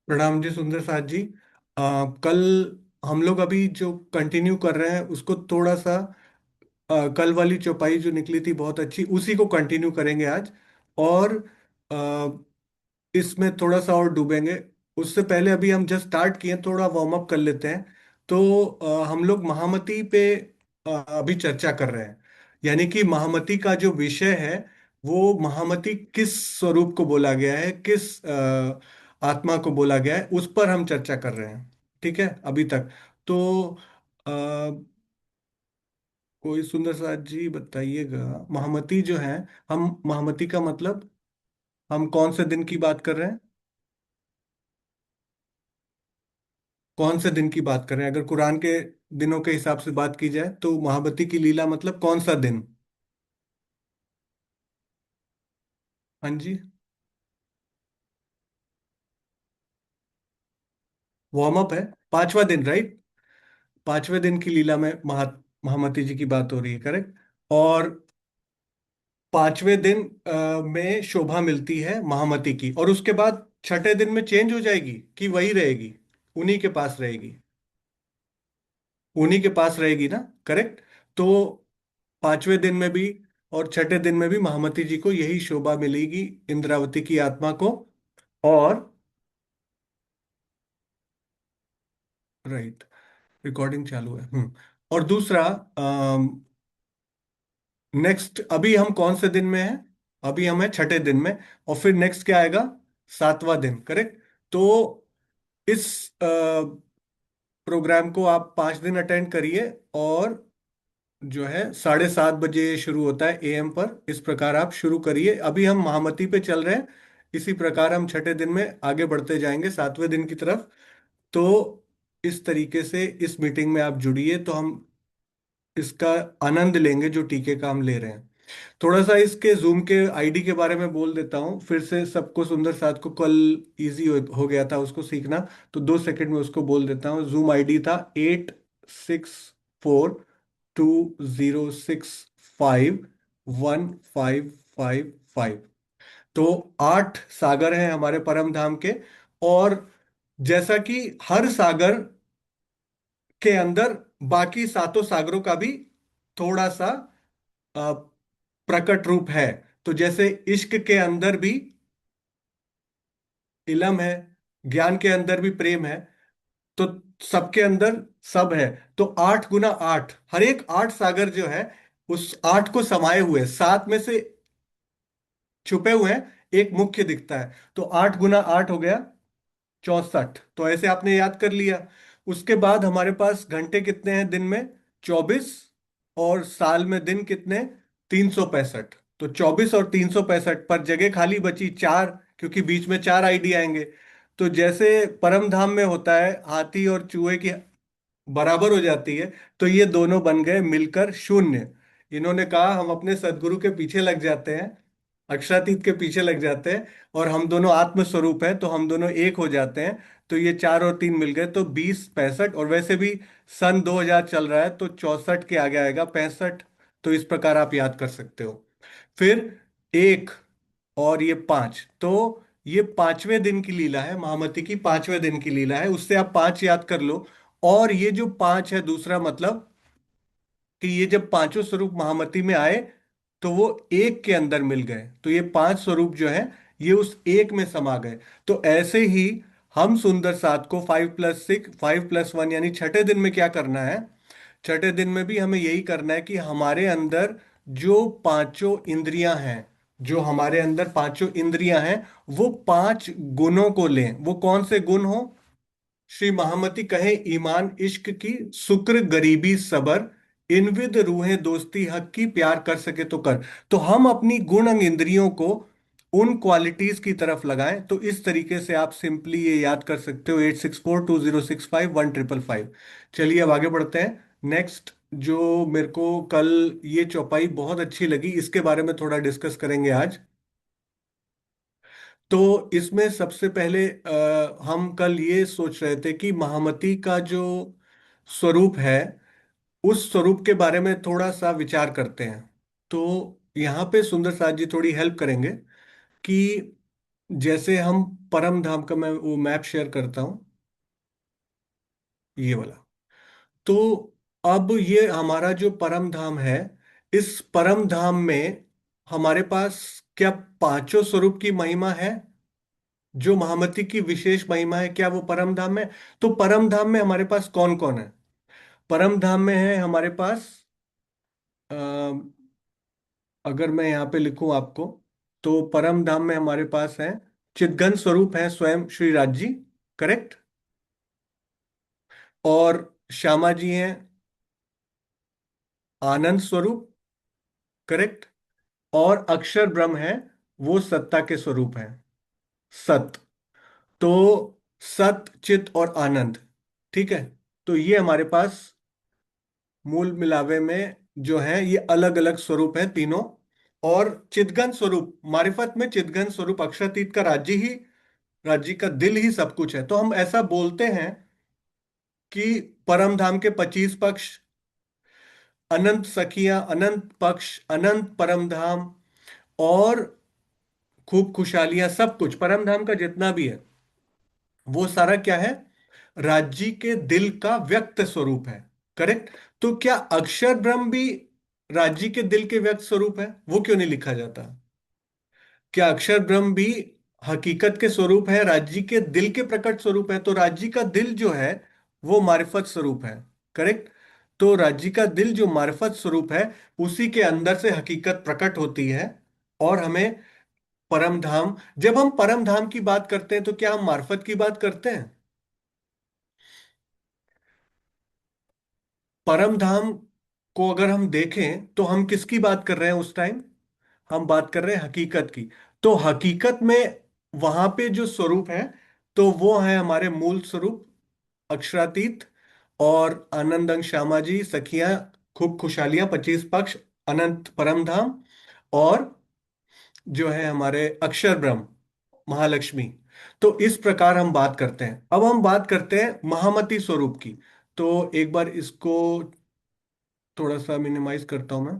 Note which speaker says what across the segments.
Speaker 1: प्रणाम जी सुंदर साथ जी। कल हम लोग अभी जो कंटिन्यू कर रहे हैं उसको थोड़ा सा कल वाली चौपाई जो निकली थी बहुत अच्छी, उसी को कंटिन्यू करेंगे आज। और इसमें थोड़ा सा और डूबेंगे। उससे पहले अभी हम जस्ट स्टार्ट किए, थोड़ा वार्म अप कर लेते हैं। तो हम लोग महामती पे अभी चर्चा कर रहे हैं। यानी कि महामती का जो विषय है वो महामती किस स्वरूप को बोला गया है, किस आत्मा को बोला गया है, उस पर हम चर्चा कर रहे हैं। ठीक है अभी तक। तो अ, कोई सुंदर साथ जी बताइएगा, महामती जो है, हम महामती का मतलब हम कौन से दिन की बात कर रहे हैं? कौन से दिन की बात कर रहे हैं? अगर कुरान के दिनों के हिसाब से बात की जाए तो महाबती की लीला मतलब कौन सा दिन? हाँ जी। वार्म अप है। पांचवा दिन, राइट। पांचवें दिन की लीला में महामती जी की बात हो रही है, करेक्ट। और पांचवें दिन में शोभा मिलती है महामती की, और उसके बाद छठे दिन में चेंज हो जाएगी कि वही रहेगी? उन्हीं के पास रहेगी। उन्हीं के पास रहेगी ना, करेक्ट। तो पांचवें दिन में भी और छठे दिन में भी महामती जी को यही शोभा मिलेगी, इंद्रावती की आत्मा को। और राइट, रिकॉर्डिंग चालू है। और दूसरा, नेक्स्ट अभी हम कौन से दिन में हैं? अभी हम हैं छठे दिन में। और फिर नेक्स्ट क्या आएगा? सातवां दिन, करेक्ट। तो इस प्रोग्राम को आप 5 दिन अटेंड करिए। और जो है 7:30 बजे शुरू होता है AM पर। इस प्रकार आप शुरू करिए। अभी हम महामती पे चल रहे हैं। इसी प्रकार हम छठे दिन में आगे बढ़ते जाएंगे 7वें दिन की तरफ। तो इस तरीके से इस मीटिंग में आप जुड़िए तो हम इसका आनंद लेंगे जो टीके का हम ले रहे हैं। थोड़ा सा इसके जूम के ID के बारे में बोल देता हूँ फिर से सबको। सुंदर साथ को कल इजी हो गया था उसको सीखना, तो 2 सेकंड में उसको बोल देता हूँ। जूम ID था 864206515555। तो 8 सागर हैं हमारे परम धाम के। और जैसा कि हर सागर के अंदर बाकी सातों सागरों का भी थोड़ा सा अ, प्रकट रूप है। तो जैसे इश्क के अंदर भी इलम है, ज्ञान के अंदर भी प्रेम है, तो सबके अंदर सब है। तो 8 गुना 8, हर एक 8 सागर जो है उस 8 को समाये हुए, 7 में से छुपे हुए हैं, एक मुख्य दिखता है। तो 8 गुना 8 हो गया 64। तो ऐसे आपने याद कर लिया। उसके बाद हमारे पास घंटे कितने हैं दिन में? 24। और साल में दिन कितने? 365। तो 24 और 365 पर जगह खाली बची 4, क्योंकि बीच में 4 ID आएंगे। तो जैसे परम धाम में होता है हाथी और चूहे की बराबर हो जाती है, तो ये दोनों बन गए मिलकर शून्य। इन्होंने कहा हम अपने सदगुरु के पीछे लग जाते हैं, अक्षरातीत के पीछे लग जाते हैं, और हम दोनों आत्म स्वरूप है तो हम दोनों एक हो जाते हैं। तो ये 4 और 3 मिल गए तो 20 65। और वैसे भी सन 2000 चल रहा है तो 64 के आगे आएगा 65। तो इस प्रकार आप याद कर सकते हो। फिर एक और ये 5, तो ये पांचवें दिन की लीला है, महामती की 5वें दिन की लीला है। उससे आप 5 याद कर लो। और ये जो 5 है, दूसरा मतलब कि ये जब पांचों स्वरूप महामती में आए तो वो एक के अंदर मिल गए, तो ये 5 स्वरूप जो है ये उस एक में समा गए। तो ऐसे ही हम सुंदर सात को 5+6 5+1 यानी छठे दिन में क्या करना है? छठे दिन में भी हमें यही करना है कि हमारे अंदर जो पांचों इंद्रियां हैं, जो हमारे अंदर पांचों इंद्रियां हैं, वो 5 गुणों को लें। वो कौन से गुण हो? श्री महामती कहे ईमान इश्क की, शुक्र गरीबी सबर, इनविद रूहें दोस्ती हक की, प्यार कर सके तो कर। तो हम अपनी गुण अंग इंद्रियों को उन क्वालिटीज की तरफ लगाएं। तो इस तरीके से आप सिंपली ये याद कर सकते हो, 8642065155। चलिए अब आगे बढ़ते हैं। नेक्स्ट जो मेरे को कल ये चौपाई बहुत अच्छी लगी, इसके बारे में थोड़ा डिस्कस करेंगे आज। तो इसमें सबसे पहले हम कल ये सोच रहे थे कि महामती का जो स्वरूप है उस स्वरूप के बारे में थोड़ा सा विचार करते हैं। तो यहाँ पे सुंदर साथ जी थोड़ी हेल्प करेंगे कि जैसे हम परम धाम का, मैं वो मैप शेयर करता हूँ, ये वाला। तो अब ये हमारा जो परम धाम है, इस परम धाम में हमारे पास क्या पांचों स्वरूप की महिमा है? जो महामती की विशेष महिमा है, क्या वो परम धाम में? तो परम धाम में हमारे पास कौन कौन है? परम धाम में है हमारे पास, अ, अगर मैं यहाँ पे लिखूं आपको, तो परम धाम में हमारे पास है चिदघन स्वरूप है स्वयं श्री राज जी, करेक्ट। और श्यामा जी हैं आनंद स्वरूप, करेक्ट। और अक्षर ब्रह्म है, वो सत्ता के स्वरूप है, सत। तो सत, चित और आनंद, ठीक है। तो ये हमारे पास मूल मिलावे में जो है ये अलग अलग स्वरूप है तीनों। और चिदघन स्वरूप, मारिफत में चिदघन स्वरूप अक्षरातीत का राज्य ही, राज्य का दिल ही सब कुछ है। तो हम ऐसा बोलते हैं कि परम धाम के 25 पक्ष, अनंत सखियां, अनंत पक्ष, अनंत परम धाम, और खूब खुशहालियां, सब कुछ परम धाम का जितना भी है, वो सारा क्या है? राज्य के दिल का व्यक्त स्वरूप है, करेक्ट। तो क्या अक्षर ब्रह्म भी राज्य के दिल के व्यक्त स्वरूप है? वो क्यों नहीं लिखा जाता? क्या अक्षर ब्रह्म भी हकीकत के स्वरूप है, राज्य के दिल के प्रकट स्वरूप है? तो राज्य का दिल जो है वो मारिफत स्वरूप है, करेक्ट। तो राज्य का दिल जो मारिफत स्वरूप है, उसी के अंदर से हकीकत प्रकट होती है। और हमें परम धाम, जब हम परम धाम की बात करते हैं तो क्या हम मार्फत की बात करते हैं? परम धाम को अगर हम देखें तो हम किसकी बात कर रहे हैं उस टाइम? हम बात कर रहे हैं हकीकत की। तो हकीकत में वहां पे जो स्वरूप है, तो वो है हमारे मूल स्वरूप अक्षरातीत, और आनंद अंग श्यामा जी, सखियां, खूब खुशहालियां, 25 पक्ष, अनंत परम धाम, और जो है हमारे अक्षर ब्रह्म, महालक्ष्मी। तो इस प्रकार हम बात करते हैं। अब हम बात करते हैं महामती स्वरूप की। तो एक बार इसको थोड़ा सा मिनिमाइज करता हूं मैं।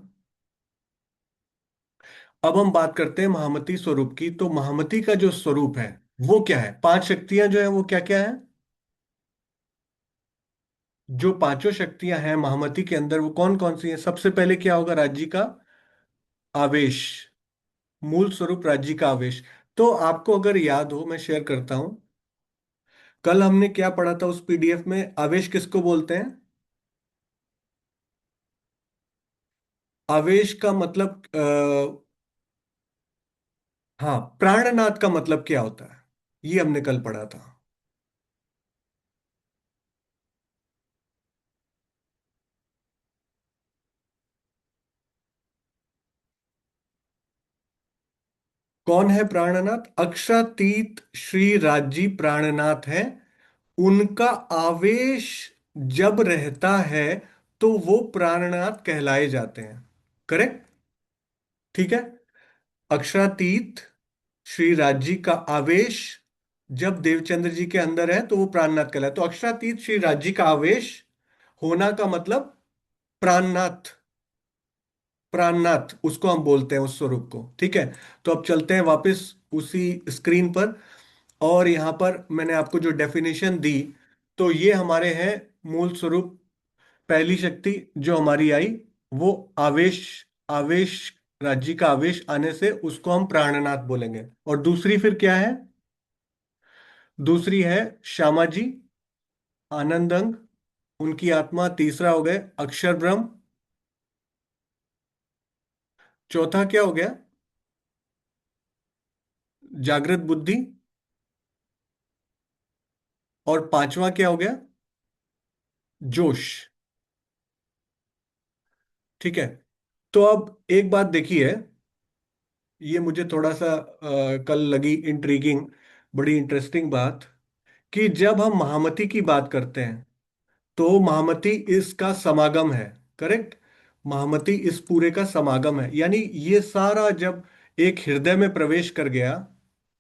Speaker 1: अब हम बात करते हैं महामती स्वरूप की। तो महामती का जो स्वरूप है वो क्या है? 5 शक्तियां जो है वो क्या क्या है? जो पांचों शक्तियां हैं महामती के अंदर, वो कौन कौन सी हैं? सबसे पहले क्या होगा? राज्य का आवेश, मूल स्वरूप राज्य का आवेश। तो आपको अगर याद हो, मैं शेयर करता हूं, कल हमने क्या पढ़ा था उस पीडीएफ में? आवेश किसको बोलते हैं? आवेश का मतलब हाँ, प्राणनाथ का मतलब क्या होता है, ये हमने कल पढ़ा था। कौन है प्राणनाथ? अक्षातीत श्री राजी प्राणनाथ है। उनका आवेश जब रहता है तो वो प्राणनाथ कहलाए जाते हैं, करेक्ट, ठीक है। अक्षरातीत श्री राजी का आवेश जब देवचंद्र जी के अंदर है तो वो प्राणनाथ कहलाए। तो अक्षरातीत श्री राजी का आवेश होना का मतलब प्राणनाथ, प्राणनाथ उसको हम बोलते हैं, उस स्वरूप को, ठीक है। तो अब चलते हैं वापस उसी स्क्रीन पर। और यहां पर मैंने आपको जो डेफिनेशन दी, तो ये हमारे हैं मूल स्वरूप। पहली शक्ति जो हमारी आई, वो आवेश, आवेश, राज्य का आवेश आने से उसको हम प्राणनाथ बोलेंगे। और दूसरी फिर क्या है? दूसरी है श्यामा जी, आनंद अंग, उनकी आत्मा। तीसरा हो गए अक्षर ब्रह्म। चौथा क्या हो गया? जागृत बुद्धि। और पांचवा क्या हो गया? जोश, ठीक है। तो अब एक बात देखिए, ये मुझे थोड़ा सा कल लगी इंट्रीगिंग, बड़ी इंटरेस्टिंग बात, कि जब हम महामती की बात करते हैं तो महामती इसका समागम है, करेक्ट। महामती इस पूरे का समागम है, यानी ये सारा जब एक हृदय में प्रवेश कर गया,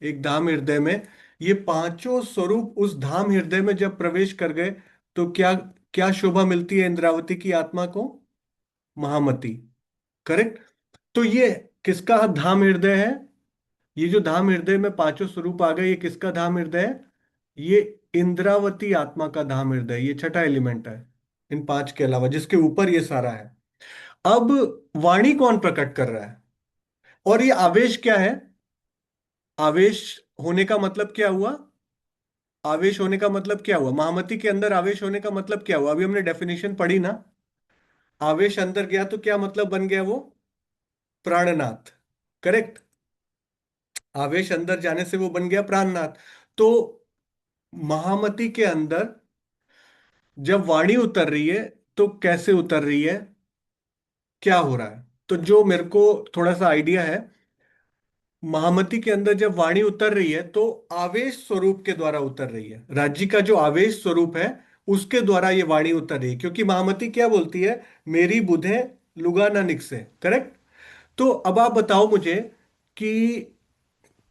Speaker 1: एक धाम हृदय में, ये पांचों स्वरूप उस धाम हृदय में जब प्रवेश कर गए, तो क्या क्या शोभा मिलती है इंद्रावती की आत्मा को? महामती, करेक्ट। तो ये किसका धाम हृदय है? ये जो धाम हृदय में पांचों स्वरूप आ गए, ये किसका धाम हृदय है? ये इंद्रावती आत्मा का धाम हृदय, ये छठा एलिमेंट है इन पांच के अलावा, जिसके ऊपर ये सारा है। अब वाणी कौन प्रकट कर रहा है? और ये आवेश क्या है? आवेश होने का मतलब क्या हुआ? आवेश होने का मतलब क्या हुआ? महामती के अंदर आवेश होने का मतलब क्या हुआ? अभी हमने डेफिनेशन पढ़ी ना। आवेश अंदर गया तो क्या मतलब बन गया वो? प्राणनाथ। करेक्ट। आवेश अंदर जाने से वो बन गया प्राणनाथ। तो महामती के अंदर जब वाणी उतर रही है तो कैसे उतर रही है, क्या हो रहा है? तो जो मेरे को थोड़ा सा आइडिया है, महामती के अंदर जब वाणी उतर रही है तो आवेश स्वरूप के द्वारा उतर रही है। राज्य का जो आवेश स्वरूप है उसके द्वारा ये वाणी उतर रही है, क्योंकि महामती क्या बोलती है? मेरी बुधे लुगा ना निकसे। करेक्ट। तो अब आप बताओ मुझे कि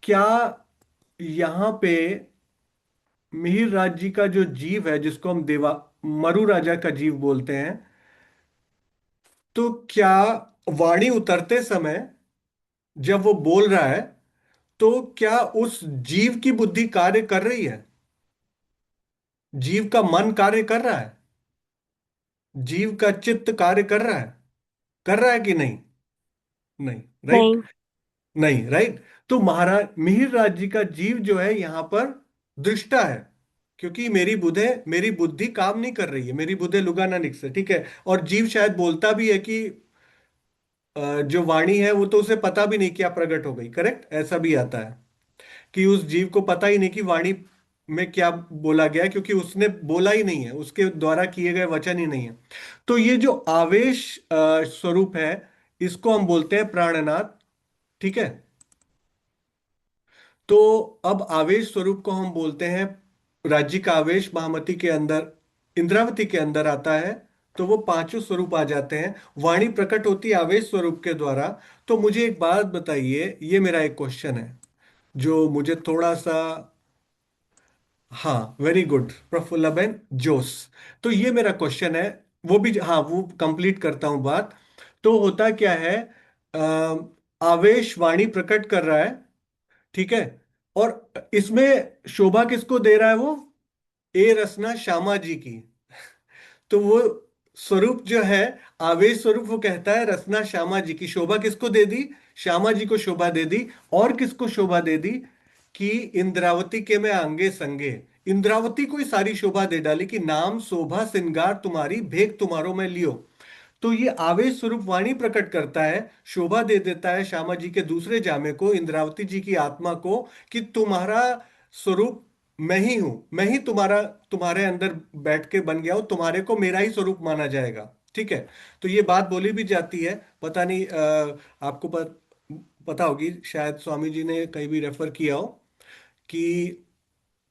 Speaker 1: क्या यहां पे मिहिर राज जी का जो जीव है, जिसको हम देवा मरु राजा का जीव बोलते हैं, तो क्या वाणी उतरते समय जब वो बोल रहा है तो क्या उस जीव की बुद्धि कार्य कर रही है? जीव का मन कार्य कर रहा है? जीव का चित्त कार्य कर रहा है? कर रहा है कि नहीं? नहीं। राइट।
Speaker 2: नहीं।
Speaker 1: नहीं। राइट। तो महाराज मिहिर राज जी का जीव जो है यहां पर दृष्टा है, क्योंकि मेरी बुद्धि काम नहीं कर रही है, मेरी बुद्धि लुगाना निक से। ठीक है। और जीव शायद बोलता भी है कि जो वाणी है वो तो उसे पता भी नहीं क्या प्रकट हो गई। करेक्ट। ऐसा भी आता है कि उस जीव को पता ही नहीं कि वाणी में क्या बोला गया है, क्योंकि उसने बोला ही नहीं है, उसके द्वारा किए गए वचन ही नहीं है। तो ये जो आवेश स्वरूप है, इसको हम बोलते हैं प्राणनाथ। ठीक है। तो अब आवेश स्वरूप को हम बोलते हैं, राज्य का आवेश महामती के अंदर, इंद्रावती के अंदर आता है तो वो पांचों स्वरूप आ जाते हैं। वाणी प्रकट होती है आवेश स्वरूप के द्वारा। तो मुझे एक बात बताइए, ये मेरा एक क्वेश्चन है जो मुझे थोड़ा सा, हाँ वेरी गुड प्रफुल्ला बेन जोस। तो ये मेरा क्वेश्चन है, वो भी हाँ वो कंप्लीट करता हूं बात। तो होता क्या है, आवेश वाणी प्रकट कर रहा है। ठीक है। और इसमें शोभा किसको दे रहा है वो? ए रसना श्यामा जी की। तो वो स्वरूप जो है, आवेश स्वरूप, वो कहता है रसना श्यामा जी की। शोभा किसको दे दी? श्यामा जी को शोभा दे दी। और किसको शोभा दे दी? कि इंद्रावती के में आंगे संगे। इंद्रावती को ही सारी शोभा दे डाली कि नाम शोभा सिंगार तुम्हारी भेख तुम्हारो में लियो। तो ये आवेश स्वरूप वाणी प्रकट करता है, शोभा दे देता है श्यामा जी के दूसरे जामे को, इंद्रावती जी की आत्मा को, कि तुम्हारा स्वरूप मैं ही हूं, मैं ही तुम्हारे अंदर बैठ के बन गया हूं, तुम्हारे को मेरा ही स्वरूप माना जाएगा। ठीक है। तो ये बात बोली भी जाती है, पता नहीं आपको पता होगी, शायद स्वामी जी ने कहीं भी रेफर किया हो कि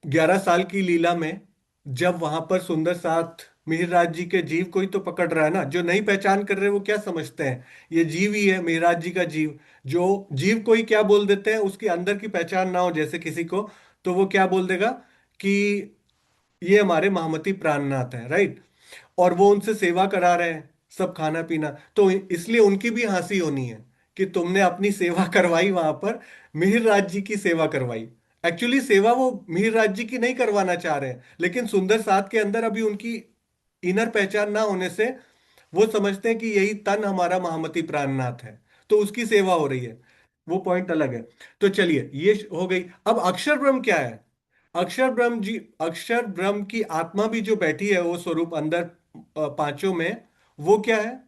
Speaker 1: 11 साल की लीला में जब वहां पर सुंदर साथ मिहिरराज जी के जीव को ही तो पकड़ रहा है ना, जो नहीं पहचान कर रहे वो क्या समझते हैं ये जीव ही है, मिहिरराज जी का जीव। जो जीव को ही क्या बोल देते हैं, उसके अंदर की पहचान ना हो जैसे किसी को, तो वो क्या बोल देगा कि ये हमारे महामती प्राणनाथ हैं। राइट। और वो उनसे सेवा करा रहे हैं, सब खाना पीना, तो इसलिए उनकी भी हंसी होनी है कि तुमने अपनी सेवा करवाई वहां पर, मिहिर राज जी की सेवा करवाई। एक्चुअली सेवा वो मिहिर राज जी की नहीं करवाना चाह रहे हैं, लेकिन सुंदर साथ के अंदर अभी उनकी इनर पहचान ना होने से वो समझते हैं कि यही तन हमारा महामती प्राणनाथ है, तो उसकी सेवा हो रही है। वो पॉइंट अलग है। तो चलिए ये हो गई। अब अक्षर ब्रह्म क्या है? अक्षर ब्रह्म की आत्मा भी जो बैठी है वो स्वरूप अंदर पांचों में, वो क्या है?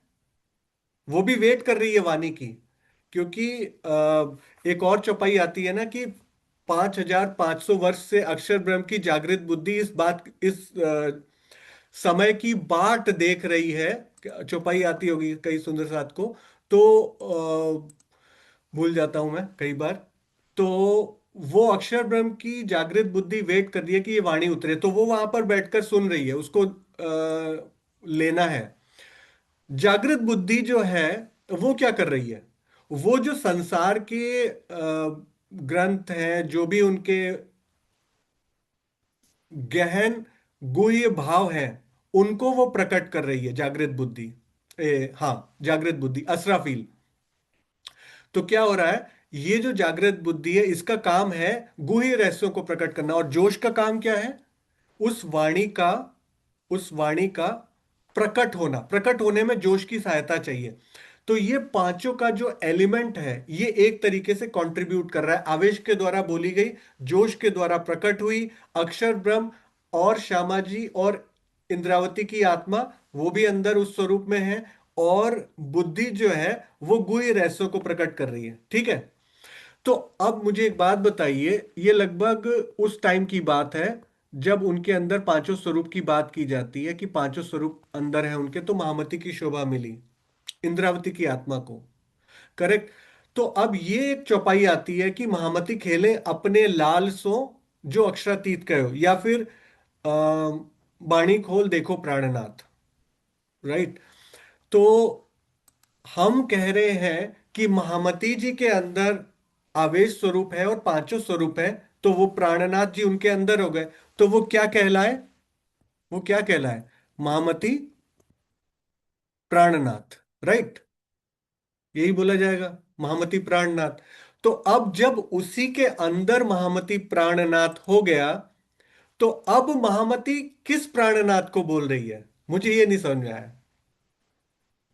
Speaker 1: वो भी वेट कर रही है वाणी की, क्योंकि एक और चौपाई आती है ना कि 5500 वर्ष से अक्षर ब्रह्म की जागृत बुद्धि इस समय की बाट देख रही है। चौपाई आती होगी कई सुंदर साथ को। तो भूल जाता हूं मैं कई बार। तो वो अक्षर ब्रह्म की जागृत बुद्धि वेट कर रही है कि ये वाणी उतरे, तो वो वहां पर बैठकर सुन रही है, उसको लेना है। जागृत बुद्धि जो है वो क्या कर रही है? वो जो संसार के ग्रंथ हैं, जो भी उनके गहन गुह्य भाव हैं, उनको वो प्रकट कर रही है जागृत बुद्धि। हाँ, जागृत बुद्धि असराफील। तो क्या हो रहा है ये जो जागृत बुद्धि है, इसका काम है गुह्य रहस्यों को प्रकट करना। और जोश का काम क्या है? उस वाणी का उस वाणी का प्रकट होना, प्रकट होने में जोश की सहायता चाहिए। तो ये पांचों का जो एलिमेंट है, ये एक तरीके से कंट्रीब्यूट कर रहा है। आवेश के द्वारा बोली गई, जोश के द्वारा प्रकट हुई, अक्षर ब्रह्म और श्यामा जी और इंद्रावती की आत्मा, वो भी अंदर उस स्वरूप में है। और बुद्धि जो है वो गुह्य रहस्यों को प्रकट कर रही है। ठीक है। तो अब मुझे एक बात बताइए, ये लगभग उस टाइम की बात है जब उनके अंदर पांचों स्वरूप की बात की जाती है कि पांचों स्वरूप अंदर है उनके, तो महामती की शोभा मिली इंद्रावती की आत्मा को। करेक्ट। तो अब ये एक चौपाई आती है कि महामती खेले अपने लाल सो जो अक्षरातीत कहो, या फिर बाणी खोल देखो प्राणनाथ। राइट। तो हम कह रहे हैं कि महामती जी के अंदर आवेश स्वरूप है और पांचों स्वरूप है, तो वो प्राणनाथ जी उनके अंदर हो गए। तो वो क्या कहलाए? वो क्या कहलाए? महामती प्राणनाथ। राइट। यही बोला जाएगा, महामती प्राणनाथ। तो अब जब उसी के अंदर महामती प्राणनाथ हो गया, तो अब महामती किस प्राणनाथ को बोल रही है? मुझे ये नहीं समझ में आया।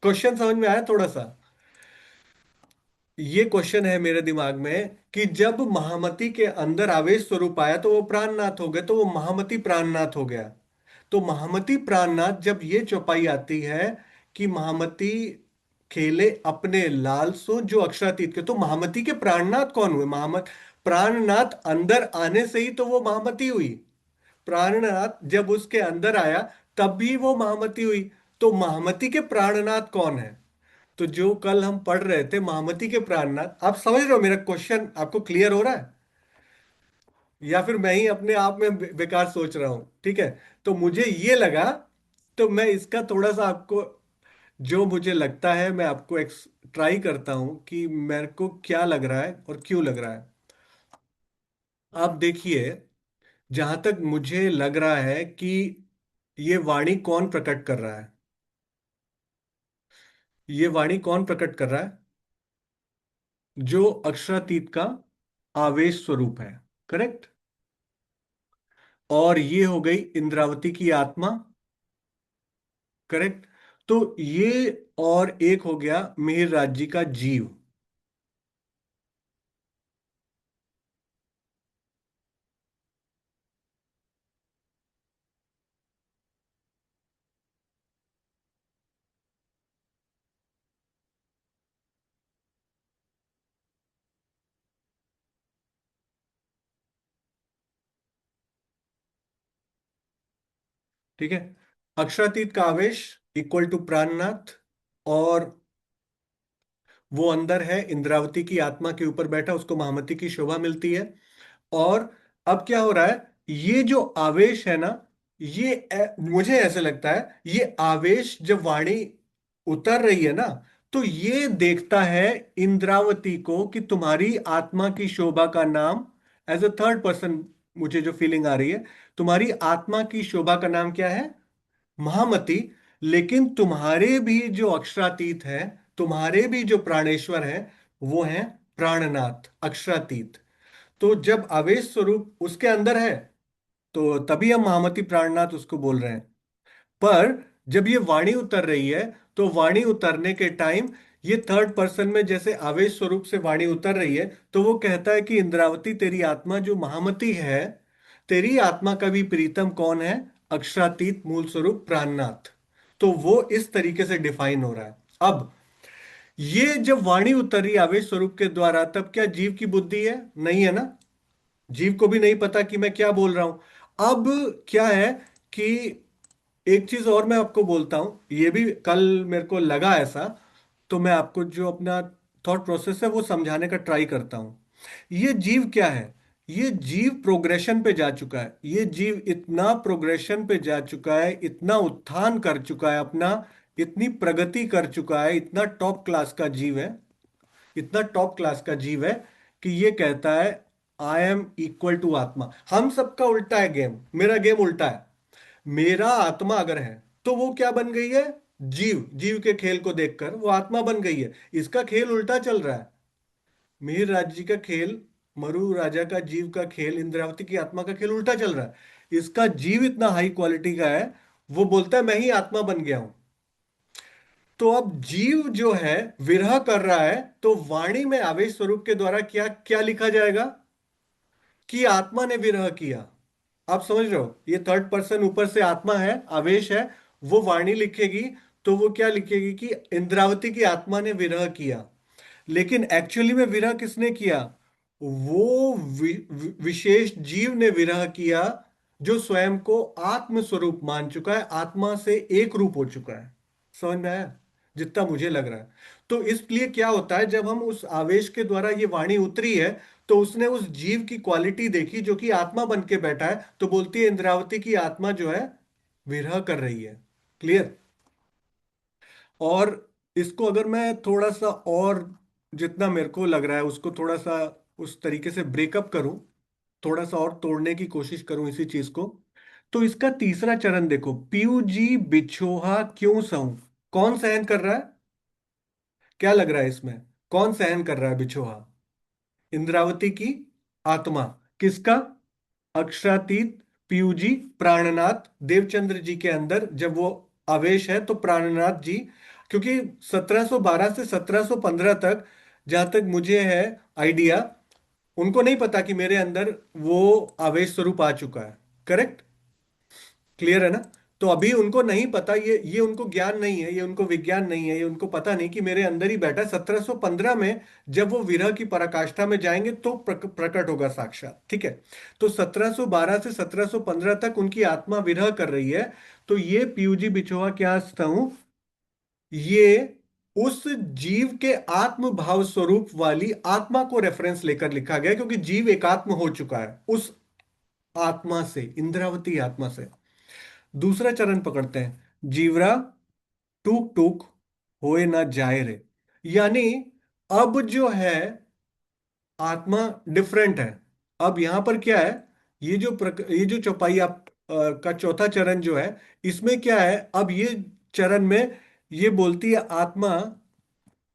Speaker 1: क्वेश्चन समझ में आया थोड़ा सा? ये क्वेश्चन है मेरे दिमाग में कि जब महामती के अंदर आवेश स्वरूप आया तो वो प्राणनाथ हो गए, तो वो महामती प्राणनाथ हो गया। तो महामती प्राणनाथ, जब ये चौपाई आती है कि महामती खेले अपने लाल सो जो अक्षरातीत के, तो महामती के प्राणनाथ कौन हुए? महामत प्राणनाथ अंदर आने से ही तो वो महामती हुई। प्राणनाथ जब उसके अंदर आया तब भी वो महामती हुई। तो महामती के प्राणनाथ कौन है? तो जो कल हम पढ़ रहे थे महामती के प्राणनाथ, आप समझ रहे हो मेरा क्वेश्चन? आपको क्लियर हो रहा है? या फिर मैं ही अपने आप में बेकार सोच रहा हूं? ठीक है। तो मुझे ये लगा, तो मैं इसका थोड़ा सा आपको, जो मुझे लगता है मैं आपको ट्राई करता हूं कि मेरे को क्या लग रहा है और क्यों लग रहा है। आप देखिए, जहां तक मुझे लग रहा है कि ये वाणी कौन प्रकट कर रहा है? ये वाणी कौन प्रकट कर रहा है? जो अक्षरातीत का आवेश स्वरूप है। करेक्ट। और ये हो गई इंद्रावती की आत्मा। करेक्ट। तो ये, और एक हो गया मिहिर राज जी का जीव। ठीक है। अक्षरातीत का आवेश इक्वल टू प्राणनाथ, और वो अंदर है इंद्रावती की आत्मा के ऊपर बैठा, उसको महामती की शोभा मिलती है। और अब क्या हो रहा है? ये जो आवेश है ना, ये मुझे ऐसे लगता है ये आवेश जब वाणी उतर रही है ना, तो ये देखता है इंद्रावती को कि तुम्हारी आत्मा की शोभा का नाम, एज अ थर्ड पर्सन मुझे जो फीलिंग आ रही है, तुम्हारी आत्मा की शोभा का नाम क्या है? महामती। लेकिन तुम्हारे भी जो अक्षरातीत है, तुम्हारे भी जो प्राणेश्वर है, वो है प्राणनाथ अक्षरातीत। तो जब आवेश स्वरूप उसके अंदर है, तो तभी हम महामती प्राणनाथ उसको बोल रहे हैं। पर जब ये वाणी उतर रही है, तो वाणी उतरने के टाइम ये थर्ड पर्सन में जैसे आवेश स्वरूप से वाणी उतर रही है, तो वो कहता है कि इंद्रावती तेरी आत्मा जो महामती है, तेरी आत्मा का भी प्रीतम कौन है? अक्षरातीत मूल स्वरूप प्राणनाथ। तो वो इस तरीके से डिफाइन हो रहा है। अब ये जब वाणी उतरी आवेश स्वरूप के द्वारा, तब क्या जीव की बुद्धि है? नहीं है ना। जीव को भी नहीं पता कि मैं क्या बोल रहा हूं। अब क्या है कि एक चीज और मैं आपको बोलता हूं, ये भी कल मेरे को लगा ऐसा, तो मैं आपको जो अपना थॉट प्रोसेस है वो समझाने का ट्राई करता हूं। ये जीव क्या है? ये जीव प्रोग्रेशन पे जा चुका है। ये जीव इतना प्रोग्रेशन पे जा चुका है, इतना उत्थान कर चुका है अपना, इतनी प्रगति कर चुका है, इतना टॉप क्लास का जीव है, इतना टॉप क्लास का जीव है कि ये कहता है आई एम इक्वल टू आत्मा। हम सबका उल्टा है गेम, मेरा गेम उल्टा है। मेरा आत्मा अगर है तो वो क्या बन गई है? जीव। जीव के खेल को देखकर वो आत्मा बन गई है। इसका खेल उल्टा चल रहा है। मिहिर राज जी का खेल, मरु राजा का जीव का खेल, इंद्रावती की आत्मा का खेल उल्टा चल रहा है। इसका जीव इतना हाई क्वालिटी का है, वो बोलता है मैं ही आत्मा बन गया हूं। तो अब जीव जो है विरह कर रहा है, तो वाणी में आवेश स्वरूप के द्वारा क्या क्या लिखा जाएगा? कि आत्मा ने विरह किया। आप समझ रहे हो, ये थर्ड पर्सन ऊपर से आत्मा है, आवेश है, वो वाणी लिखेगी। तो वो क्या लिखेगी कि इंद्रावती की आत्मा ने विरह किया। लेकिन एक्चुअली में विरह किसने किया? वो विशेष जीव ने विरह किया, जो स्वयं को आत्म स्वरूप मान चुका है, आत्मा से एक रूप हो चुका है। समझ में आया? जितना मुझे लग रहा है। तो इसलिए क्या होता है, जब हम उस आवेश के द्वारा ये वाणी उतरी है, तो उसने उस जीव की क्वालिटी देखी जो कि आत्मा बन के बैठा है, तो बोलती है इंद्रावती की आत्मा जो है विरह कर रही है। क्लियर? और इसको अगर मैं थोड़ा सा और, जितना मेरे को लग रहा है उसको थोड़ा सा उस तरीके से ब्रेकअप करूं, थोड़ा सा और तोड़ने की कोशिश करूं इसी चीज को, तो इसका तीसरा चरण देखो, पीयू जी बिछोहा क्यों सहूं। कौन सहन कर रहा है? क्या लग रहा है इसमें? कौन सहन कर रहा है बिछोहा? इंद्रावती की आत्मा। किसका? अक्षरातीत पीयूजी प्राणनाथ देवचंद्र जी के अंदर जब वो आवेश है, तो प्राणनाथ जी, क्योंकि 1712 से 1715 तक, जहां तक मुझे है आइडिया, उनको नहीं पता कि मेरे अंदर वो आवेश स्वरूप आ चुका है। करेक्ट? क्लियर है ना? तो अभी उनको नहीं पता, ये उनको ज्ञान नहीं है, ये उनको विज्ञान नहीं है, ये उनको पता नहीं कि मेरे अंदर ही बैठा है। 1715 में जब वो विरह की पराकाष्ठा में जाएंगे तो प्रकट होगा साक्षात। ठीक है? तो 1712 से 1715 तक उनकी आत्मा विरह कर रही है। तो ये पीयूजी बिछोआ क्या हूं, ये उस जीव के आत्म भाव स्वरूप वाली आत्मा को रेफरेंस लेकर लिखा गया, क्योंकि जीव एकात्म हो चुका है उस आत्मा से, इंद्रावती आत्मा से। दूसरा चरण पकड़ते हैं, जीवरा टूक टूक होए ना जाए रे। यानी अब जो है आत्मा डिफरेंट है। अब यहां पर क्या है, ये जो चौपाई आप का चौथा चरण जो है, इसमें क्या है, अब ये चरण में ये बोलती है आत्मा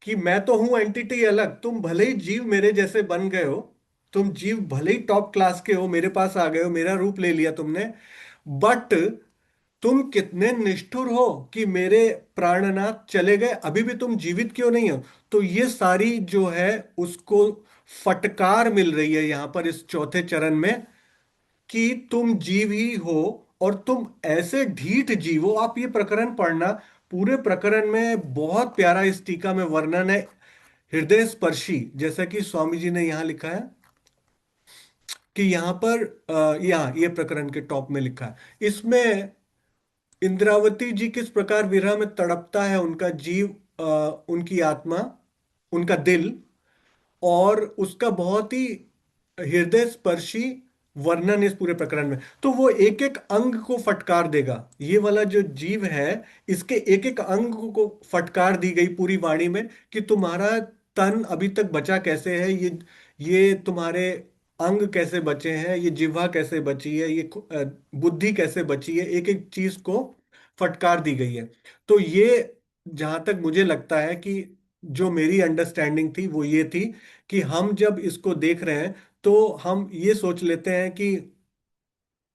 Speaker 1: कि मैं तो हूं एंटिटी अलग, तुम भले ही जीव मेरे जैसे बन गए हो, तुम जीव भले ही टॉप क्लास के हो, मेरे पास आ गए हो, मेरा रूप ले लिया तुमने, बट तुम कितने निष्ठुर हो कि मेरे प्राणनाथ चले गए, अभी भी तुम जीवित क्यों नहीं हो? तो ये सारी जो है उसको फटकार मिल रही है यहां पर इस चौथे चरण में, कि तुम जीव ही हो, और तुम ऐसे ढीठ जीव हो। आप ये प्रकरण पढ़ना, पूरे प्रकरण में बहुत प्यारा इस टीका में वर्णन है, हृदय स्पर्शी, जैसा कि स्वामी जी ने यहां लिखा है कि यहां पर यहाँ ये प्रकरण के टॉप में लिखा है, इसमें इंद्रावती जी किस प्रकार विरह में तड़पता है, उनका जीव, उनकी आत्मा, उनका दिल, और उसका बहुत ही हृदय स्पर्शी वर्णन इस पूरे प्रकरण में। तो वो एक एक अंग को फटकार देगा, ये वाला जो जीव है, इसके एक एक अंग को फटकार दी गई पूरी वाणी में, कि तुम्हारा तन अभी तक बचा कैसे है, ये तुम्हारे अंग कैसे बचे हैं, ये जिह्वा कैसे बची है, ये बुद्धि कैसे बची है, एक एक चीज को फटकार दी गई है। तो ये, जहां तक मुझे लगता है कि जो मेरी अंडरस्टैंडिंग थी वो ये थी, कि हम जब इसको देख रहे हैं तो हम ये सोच लेते हैं कि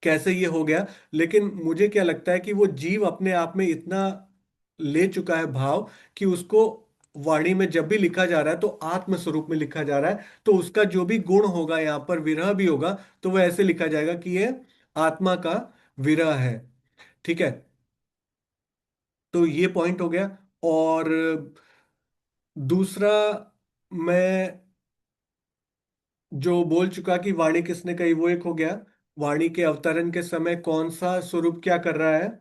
Speaker 1: कैसे ये हो गया। लेकिन मुझे क्या लगता है कि वो जीव अपने आप में इतना ले चुका है भाव, कि उसको वाणी में जब भी लिखा जा रहा है तो आत्म स्वरूप में लिखा जा रहा है, तो उसका जो भी गुण होगा, यहाँ पर विरह भी होगा, तो वो ऐसे लिखा जाएगा कि ये आत्मा का विरह है। ठीक है? तो ये पॉइंट हो गया। और दूसरा, मैं जो बोल चुका कि वाणी किसने कही, वो एक हो गया। वाणी के अवतरण के समय कौन सा स्वरूप क्या कर रहा है,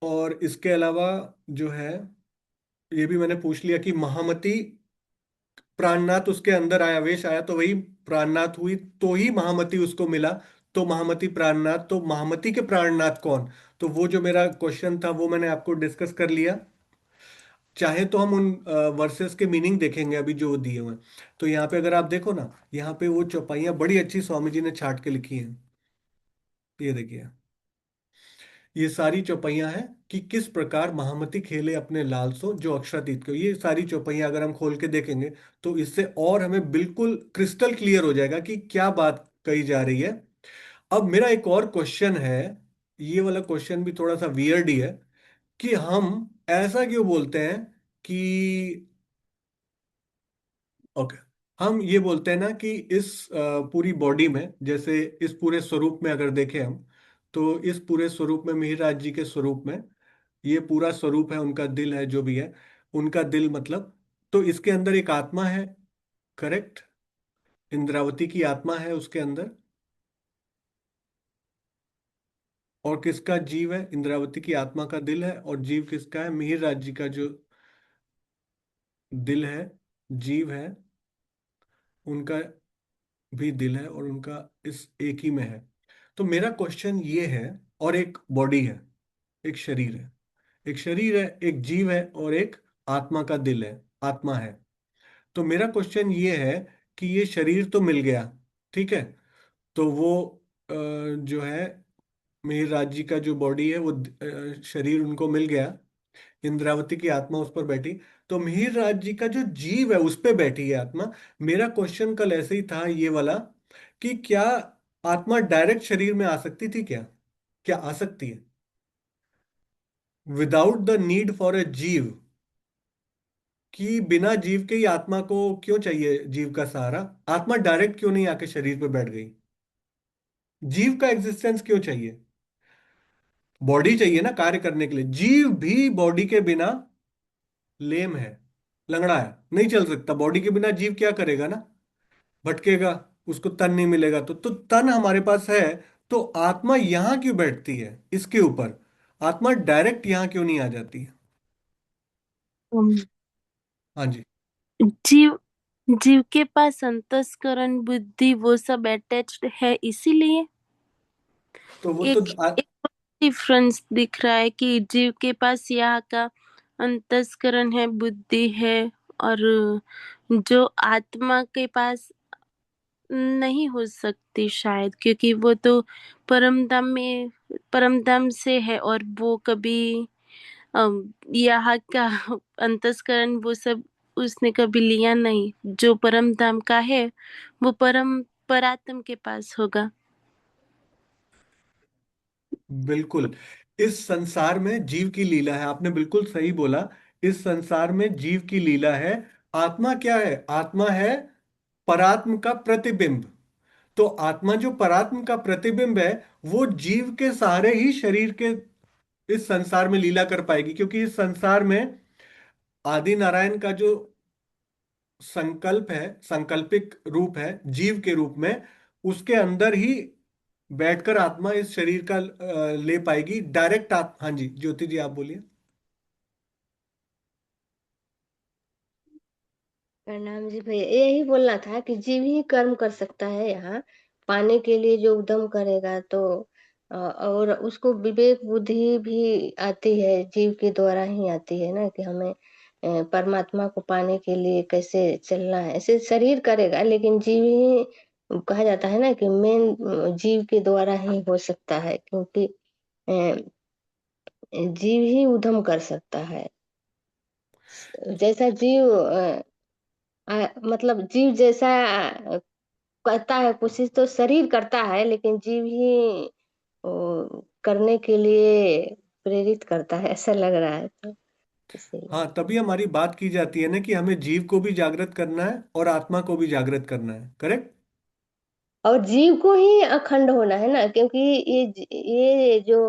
Speaker 1: और इसके अलावा जो है, ये भी मैंने पूछ लिया कि महामती प्राणनाथ उसके अंदर आया, वेश आया तो वही प्राणनाथ हुई, तो ही महामती उसको मिला। तो महामती प्राणनाथ, तो महामती के प्राणनाथ कौन? तो वो जो मेरा क्वेश्चन था वो मैंने आपको डिस्कस कर लिया। चाहे तो हम उन वर्सेस के मीनिंग देखेंगे अभी जो दिए हुए हैं। तो यहाँ पे अगर आप देखो ना, यहाँ पे वो चौपाइयाँ बड़ी अच्छी स्वामी जी ने छाट के लिखी हैं। ये देखिए, ये सारी चौपाइयाँ हैं कि किस प्रकार महामती खेले अपने लाल सो जो अक्षरातीत को, ये सारी चौपाइयां अगर हम खोल के देखेंगे तो इससे और हमें बिल्कुल क्रिस्टल क्लियर हो जाएगा कि क्या बात कही जा रही है। अब मेरा एक और क्वेश्चन है, ये वाला क्वेश्चन भी थोड़ा सा वियर्ड ही है, कि हम ऐसा क्यों बोलते हैं कि, ओके, हम ये बोलते हैं ना कि इस पूरी बॉडी में, जैसे इस पूरे स्वरूप में अगर देखें हम, तो इस पूरे स्वरूप में मिहिर राज जी के स्वरूप में, ये पूरा स्वरूप है, उनका दिल है जो भी है, उनका दिल मतलब, तो इसके अंदर एक आत्मा है, करेक्ट? इंद्रावती की आत्मा है उसके अंदर। और किसका जीव है? इंद्रावती की आत्मा का दिल है। और जीव किसका है? मिहिर राज जी का जो दिल है, जीव है, उनका भी दिल है, और उनका इस एक ही में है। तो मेरा क्वेश्चन ये है, और एक बॉडी है, एक शरीर है, एक शरीर है, एक जीव है, और एक आत्मा का दिल है, आत्मा है। तो मेरा क्वेश्चन ये है कि ये शरीर तो मिल गया, ठीक है, तो वो जो है मिहिर राज जी का जो बॉडी है वो शरीर उनको मिल गया, इंद्रावती की आत्मा उस पर बैठी, तो मिहिर राज जी का जो जीव है उस पे बैठी है आत्मा। मेरा क्वेश्चन कल ऐसे ही था ये वाला, कि क्या आत्मा डायरेक्ट शरीर में आ सकती थी क्या? क्या आ सकती है without the need for a जीव? कि बिना जीव के ही आत्मा को क्यों चाहिए जीव का सहारा? आत्मा डायरेक्ट क्यों नहीं आके शरीर पे बैठ गई? जीव का एग्जिस्टेंस क्यों चाहिए? बॉडी चाहिए ना कार्य करने के लिए। जीव भी बॉडी के बिना लेम है, लंगड़ा है, नहीं चल सकता। बॉडी के बिना जीव क्या करेगा ना, भटकेगा, उसको तन नहीं मिलेगा। तो तन हमारे पास है, तो आत्मा यहां क्यों बैठती है इसके ऊपर? आत्मा डायरेक्ट यहां क्यों नहीं आ जाती है?
Speaker 2: हम्म,
Speaker 1: हाँ जी।
Speaker 2: जीव जीव के पास अंतस्करण बुद्धि वो सब अटैच्ड है, इसीलिए
Speaker 1: तो वो तो
Speaker 2: एक एक डिफरेंस दिख रहा है कि जीव के पास यहाँ का अंतस्करण है, बुद्धि है, और जो आत्मा के पास नहीं हो सकती शायद, क्योंकि वो तो परमधाम में, परमधाम से है, और वो कभी यहाँ का अंतस्करण वो सब उसने कभी लिया नहीं। जो परम धाम का है वो परम परात्म के पास होगा।
Speaker 1: बिल्कुल, इस संसार में जीव की लीला है, आपने बिल्कुल सही बोला। इस संसार में जीव की लीला है। आत्मा क्या है? आत्मा है परात्म का प्रतिबिंब। तो आत्मा जो परात्म का प्रतिबिंब है, वो जीव के सहारे ही शरीर के इस संसार में लीला कर पाएगी, क्योंकि इस संसार में आदि नारायण का जो संकल्प है, सांकल्पिक रूप है जीव के रूप में, उसके अंदर ही बैठकर आत्मा इस शरीर का ले पाएगी डायरेक्ट। आप, हाँ जी ज्योति जी आप बोलिए।
Speaker 3: प्रणाम जी भैया, यही बोलना था कि जीव ही कर्म कर सकता है यहाँ पाने के लिए, जो उद्यम करेगा तो और उसको विवेक बुद्धि भी आती है, जीव के द्वारा ही आती है ना, कि हमें परमात्मा को पाने के लिए कैसे चलना है। ऐसे शरीर करेगा, लेकिन जीव ही कहा जाता है ना कि मेन जीव के द्वारा ही हो सकता है, क्योंकि जीव ही उद्यम कर सकता है। जैसा जीव मतलब जीव जैसा करता है कोशिश, तो शरीर करता है, लेकिन जीव ही करने के लिए प्रेरित करता है, ऐसा लग रहा है, तो इसीलिए।
Speaker 1: हाँ, तभी हमारी बात की जाती है ना कि हमें जीव को भी जागृत करना है और आत्मा को भी जागृत करना है, करेक्ट।
Speaker 3: और जीव को ही अखंड होना है ना, क्योंकि ये जो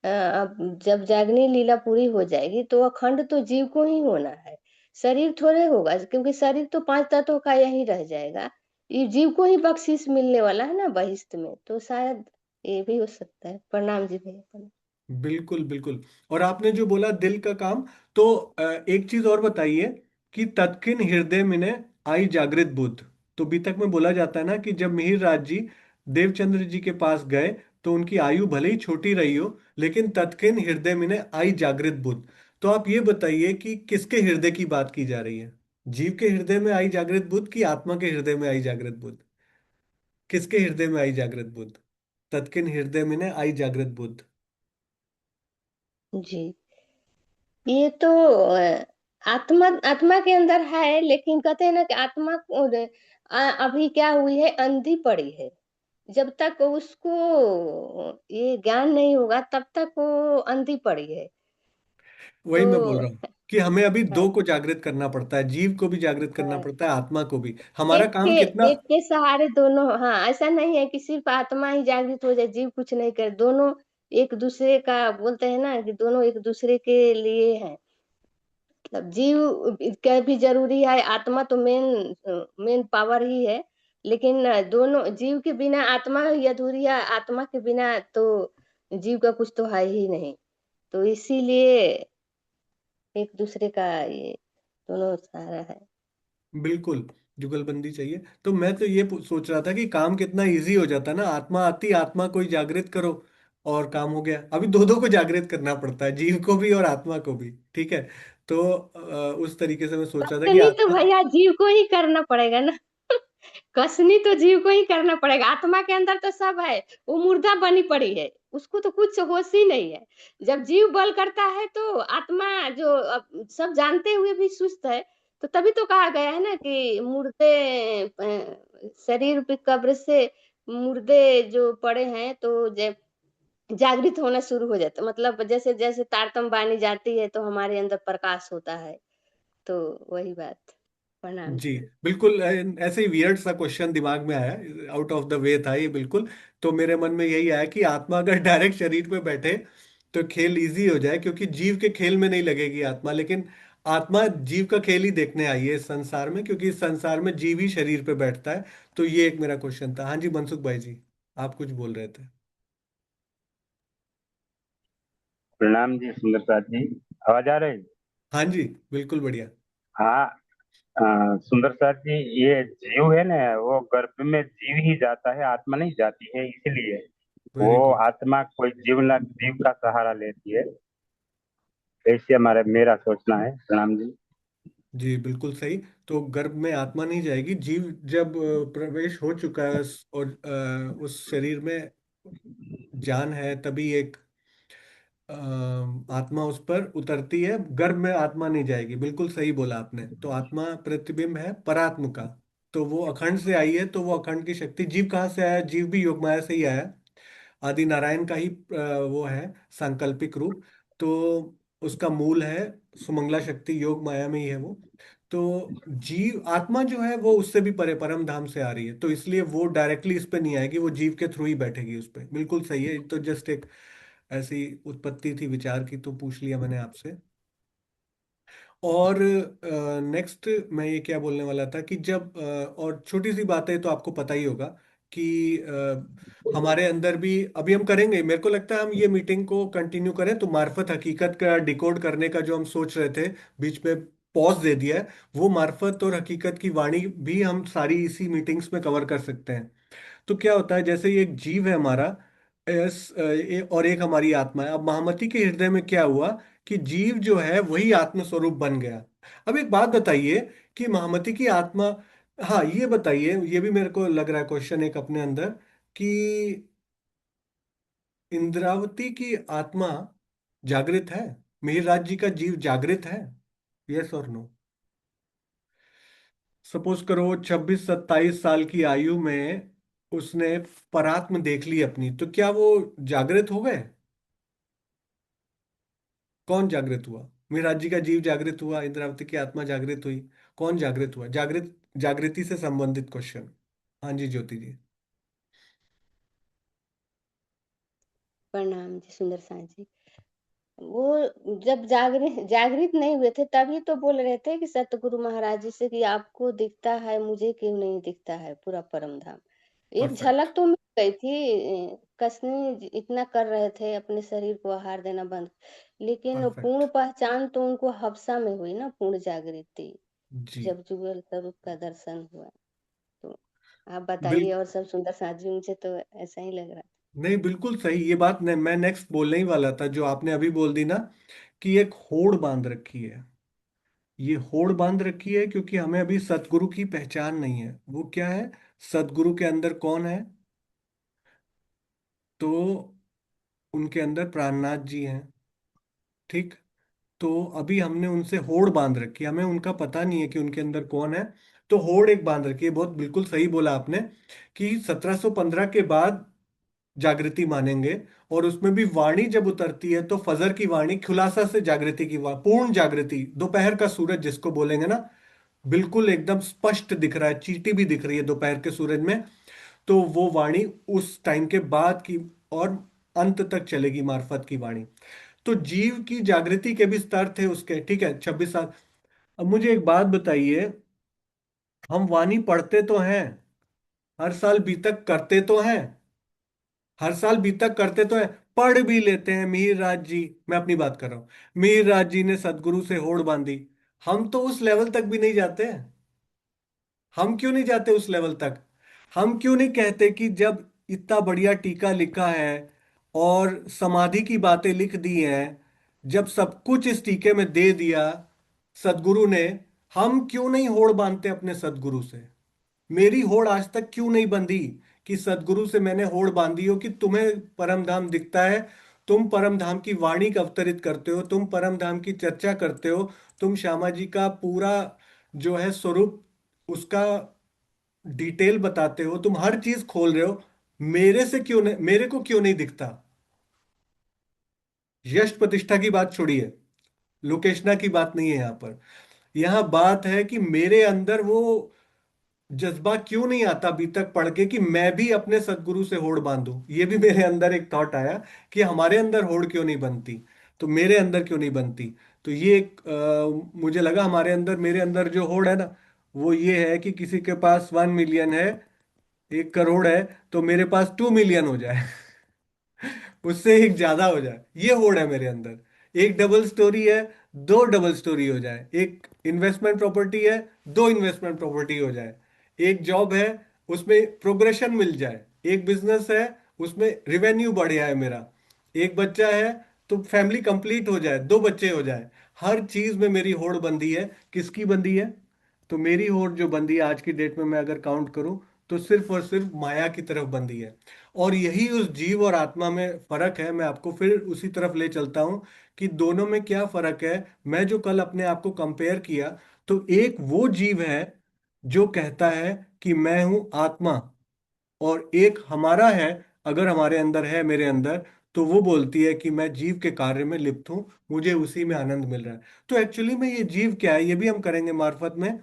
Speaker 3: अब जब जागनी लीला पूरी हो जाएगी तो अखंड तो जीव को ही होना है, शरीर थोड़े होगा, क्योंकि शरीर तो पांच तत्वों का यही रह जाएगा। ये जीव को ही बख्शीश मिलने वाला है ना बहिष्ठ में, तो शायद ये भी हो सकता है। प्रणाम जी भैया, प्रणाम।
Speaker 1: बिल्कुल बिल्कुल। और आपने जो बोला दिल का काम, तो एक चीज और बताइए कि तत्किन हृदय मिने आई जागृत बुद्ध। तो बीतक में बोला जाता है ना कि जब मिहिर राज जी देवचंद्र जी के पास गए, तो उनकी आयु भले ही छोटी रही हो, लेकिन तत्किन हृदय मिने आई जागृत बुद्ध। तो आप ये बताइए कि किसके हृदय की बात की जा रही है? जीव के हृदय में आई जागृत बुद्ध कि आत्मा के हृदय में आई जागृत बुद्ध? किसके हृदय में आई जागृत बुद्ध? तत्किन हृदय मिने आई जागृत बुद्ध।
Speaker 3: जी, ये तो आत्मा आत्मा के अंदर है, लेकिन कहते हैं ना कि आत्मा अभी क्या हुई है, अंधी पड़ी है। जब तक उसको ये ज्ञान नहीं होगा तब तक वो अंधी पड़ी है।
Speaker 1: वही मैं बोल
Speaker 3: तो
Speaker 1: रहा हूँ कि हमें अभी
Speaker 3: हाँ,
Speaker 1: दो को जागृत करना पड़ता है, जीव को भी जागृत करना
Speaker 3: हाँ,
Speaker 1: पड़ता है, आत्मा को भी। हमारा
Speaker 3: एक के
Speaker 1: काम कितना।
Speaker 3: एक के सहारे दोनों। हाँ, ऐसा नहीं है कि सिर्फ आत्मा ही जागृत हो जाए, जीव कुछ नहीं करे। दोनों एक दूसरे का, बोलते हैं ना कि दोनों एक दूसरे के लिए हैं। मतलब जीव का भी जरूरी है, आत्मा तो मेन मेन पावर ही है। लेकिन दोनों, जीव के बिना आत्मा ही अधूरी है, आत्मा के बिना तो जीव का कुछ तो है ही नहीं। तो इसीलिए एक दूसरे का ये दोनों सहारा है।
Speaker 1: बिल्कुल, जुगलबंदी चाहिए। तो मैं तो ये सोच रहा था कि काम कितना इजी हो जाता ना, आत्मा आती, आत्मा को ही जागृत करो और काम हो गया। अभी दो दो को जागृत करना पड़ता है, जीव को भी और आत्मा को भी। ठीक है। तो उस तरीके से मैं सोच रहा था कि
Speaker 3: कसनी तो
Speaker 1: आत्मा।
Speaker 3: भैया जीव को ही करना पड़ेगा ना। कसनी तो जीव को ही करना पड़ेगा, आत्मा के अंदर तो सब है। वो मुर्दा बनी पड़ी है, उसको तो कुछ होश ही नहीं है। जब जीव बल करता है तो आत्मा जो सब जानते हुए भी सुस्त है। तो तभी तो कहा गया है ना कि मुर्दे शरीर पे कब्र से मुर्दे जो पड़े हैं, तो जब जागृत होना शुरू हो जाता, मतलब जैसे जैसे तारतम बानी जाती है तो हमारे अंदर प्रकाश होता है। तो वही बात। प्रणाम
Speaker 1: जी,
Speaker 3: जी।
Speaker 1: बिल्कुल। ऐसे ही वियर्ड सा क्वेश्चन दिमाग में आया, आउट ऑफ द वे था ये बिल्कुल। तो मेरे मन में यही आया कि आत्मा अगर डायरेक्ट शरीर पे बैठे तो खेल इजी हो जाए, क्योंकि जीव के खेल में नहीं लगेगी आत्मा, लेकिन आत्मा जीव का खेल ही देखने आई है इस संसार में, क्योंकि इस संसार में जीव ही शरीर पे बैठता है। तो ये एक मेरा क्वेश्चन था। हाँ जी, मनसुख भाई जी, आप कुछ बोल रहे थे।
Speaker 4: प्रणाम जी सुंदर जी। आवाज आ रही?
Speaker 1: हाँ जी, बिल्कुल बढ़िया।
Speaker 4: हाँ। सुंदर जी, ये जीव है ना, वो गर्भ में जीव ही जाता है, आत्मा नहीं जाती है, इसलिए वो
Speaker 1: वेरी गुड।
Speaker 4: आत्मा कोई जीव ना जीव का सहारा लेती है। ऐसे हमारा मेरा सोचना है। प्रणाम जी।
Speaker 1: जी, बिल्कुल सही। तो गर्भ में आत्मा नहीं जाएगी, जीव जब प्रवेश हो चुका है और उस शरीर में जान है, तभी एक आत्मा उस पर उतरती है। गर्भ में आत्मा नहीं जाएगी, बिल्कुल सही बोला आपने। तो आत्मा प्रतिबिंब है परात्म का। तो वो अखंड से आई है, तो वो अखंड की शक्ति। जीव कहाँ से आया? जीव भी योगमाया से ही आया, आदि नारायण का ही वो है सांकल्पिक रूप। तो उसका मूल है सुमंगला शक्ति, योग माया में ही है वो। तो जीव आत्मा जो है वो उससे भी परे परम धाम से आ रही है, तो इसलिए वो डायरेक्टली इस पे नहीं आएगी, वो जीव के थ्रू ही बैठेगी उस पे। बिल्कुल सही है। तो जस्ट एक ऐसी उत्पत्ति थी विचार की, तो पूछ लिया मैंने आपसे। और नेक्स्ट मैं ये क्या बोलने वाला था कि जब और छोटी सी बात है तो आपको पता ही होगा कि हमारे अंदर भी अभी हम करेंगे, मेरे को लगता है हम ये मीटिंग को कंटिन्यू करें तो मार्फत हकीकत का डिकोड करने का जो हम सोच रहे थे, बीच में पॉज दे दिया है, वो मार्फत और हकीकत की वाणी भी हम सारी इसी मीटिंग्स में कवर कर सकते हैं। तो क्या होता है, जैसे ये एक जीव है हमारा, और एक हमारी आत्मा है। अब महामती के हृदय में क्या हुआ कि जीव जो है वही आत्म स्वरूप बन गया। अब एक बात बताइए कि महामती की आत्मा, हाँ ये बताइए, ये भी मेरे को लग रहा है क्वेश्चन एक अपने अंदर, कि इंद्रावती की आत्मा जागृत है? मिहिरराज जी का जीव जागृत है? यस और नो? सपोज करो 26-27 साल की आयु में उसने परात्म देख ली अपनी, तो क्या वो जागृत हो गए? कौन जागृत हुआ? मिहिराज जी का जीव जागृत हुआ, इंद्रावती की आत्मा जागृत हुई। कौन जागृत हुआ? जागृत, जागृति से संबंधित क्वेश्चन। हाँ जी, ज्योति जी।
Speaker 3: प्रणाम जी सुंदर साई जी। वो जब जागृत जागृत नहीं हुए थे तभी तो बोल रहे थे कि सतगुरु महाराज जी से कि आपको दिखता है, मुझे क्यों नहीं दिखता है पूरा परम धाम। एक
Speaker 1: परफेक्ट।
Speaker 3: झलक तो मिल गई थी। कसनी इतना कर रहे थे अपने शरीर को आहार देना बंद, लेकिन पूर्ण
Speaker 1: परफेक्ट।
Speaker 3: पहचान तो उनको हफ्सा में हुई ना, पूर्ण जागृति।
Speaker 1: जी।
Speaker 3: जब जुगल स्वरूप का दर्शन हुआ। तो आप
Speaker 1: बिल
Speaker 3: बताइए और सब। सुंदर साथ जी, मुझे तो ऐसा ही लग रहा
Speaker 1: नहीं, बिल्कुल सही ये बात। मैं नेक्स्ट बोलने ही वाला था, जो आपने अभी बोल दी ना, कि एक होड़ बांध रखी है। ये होड़ बांध रखी है क्योंकि हमें अभी सतगुरु की पहचान नहीं है। वो क्या है? सतगुरु के अंदर कौन है? तो उनके अंदर प्राणनाथ जी हैं। ठीक। तो अभी हमने उनसे होड़ बांध रखी है, हमें उनका पता नहीं है कि उनके अंदर कौन है। तो होड़ एक बांध रखी है। बहुत बिल्कुल सही बोला आपने कि 1715 के बाद जागृति मानेंगे। और उसमें भी वाणी जब उतरती है तो फजर की वाणी, खुलासा से जागृति की वाणी, पूर्ण जागृति, दोपहर का सूरज जिसको बोलेंगे ना, बिल्कुल एकदम स्पष्ट दिख रहा है, चींटी भी दिख रही है दोपहर के सूरज में। तो वो वाणी उस टाइम के बाद की और अंत तक चलेगी, मार्फत की वाणी। तो जीव की जागृति के भी स्तर थे उसके, ठीक है, 26 साल। अब मुझे एक बात बताइए, हम वाणी पढ़ते तो हैं, हर साल बीतक करते तो हैं, हर साल बीतक करते तो हैं, पढ़ भी लेते हैं। मिहिर राज जी, मैं अपनी बात कर रहा हूं, मिहिर राज जी ने सदगुरु से होड़ बांधी। हम तो उस लेवल तक भी नहीं जाते हैं। हम क्यों नहीं जाते उस लेवल तक? हम क्यों नहीं कहते कि जब इतना बढ़िया टीका लिखा है और समाधि की बातें लिख दी हैं, जब सब कुछ इस टीके में दे दिया सदगुरु ने, हम क्यों नहीं होड़ बांधते अपने सदगुरु से? मेरी होड़ आज तक क्यों नहीं बंधी कि सदगुरु से मैंने होड़ बांधी हो कि तुम्हें परम धाम दिखता है, तुम परम धाम की वाणी का अवतरित करते हो, तुम परम धाम की चर्चा करते हो, तुम श्यामा जी का पूरा जो है स्वरूप, उसका डिटेल बताते हो, तुम हर चीज खोल रहे हो। मेरे से क्यों नहीं, मेरे को क्यों नहीं दिखता? यश प्रतिष्ठा की बात छोड़िए, लोकेशना की बात नहीं है यहाँ पर। यहाँ बात है कि मेरे अंदर वो जज्बा क्यों नहीं आता अभी तक पढ़ के कि मैं भी अपने सदगुरु से होड़ बांधूं। ये भी मेरे अंदर एक थॉट आया कि हमारे अंदर होड़ क्यों नहीं बनती, तो मेरे अंदर क्यों नहीं बनती। तो ये एक मुझे लगा हमारे अंदर, मेरे अंदर जो होड़ है ना, वो ये है कि किसी के पास 1 मिलियन है, 1 करोड़ है, तो मेरे पास 2 मिलियन हो जाए। उससे एक ज्यादा हो जाए, ये होड़ है मेरे अंदर। एक डबल स्टोरी है, 2 डबल स्टोरी हो जाए। एक इन्वेस्टमेंट प्रॉपर्टी है, 2 इन्वेस्टमेंट प्रॉपर्टी हो जाए। एक जॉब है, उसमें प्रोग्रेशन मिल जाए। एक बिजनेस है, उसमें रिवेन्यू बढ़ जाए मेरा। एक बच्चा है, तो फैमिली कंप्लीट हो जाए, 2 बच्चे हो जाए। हर चीज में मेरी होड़ बंदी है। किसकी बंदी है? तो मेरी होड़ जो बंदी है आज की डेट में, मैं अगर काउंट करूं, तो सिर्फ और सिर्फ माया की तरफ बंदी है। और यही उस जीव और आत्मा में फर्क है। मैं आपको फिर उसी तरफ ले चलता हूं कि दोनों में क्या फर्क है। मैं जो कल अपने आप को कंपेयर किया, तो एक वो जीव है जो कहता है कि मैं हूं आत्मा, और एक हमारा है, अगर हमारे अंदर है, मेरे अंदर, तो वो बोलती है कि मैं जीव के कार्य में लिप्त हूं, मुझे उसी में आनंद मिल रहा है। तो एक्चुअली में ये जीव क्या है, ये भी हम करेंगे मार्फत में।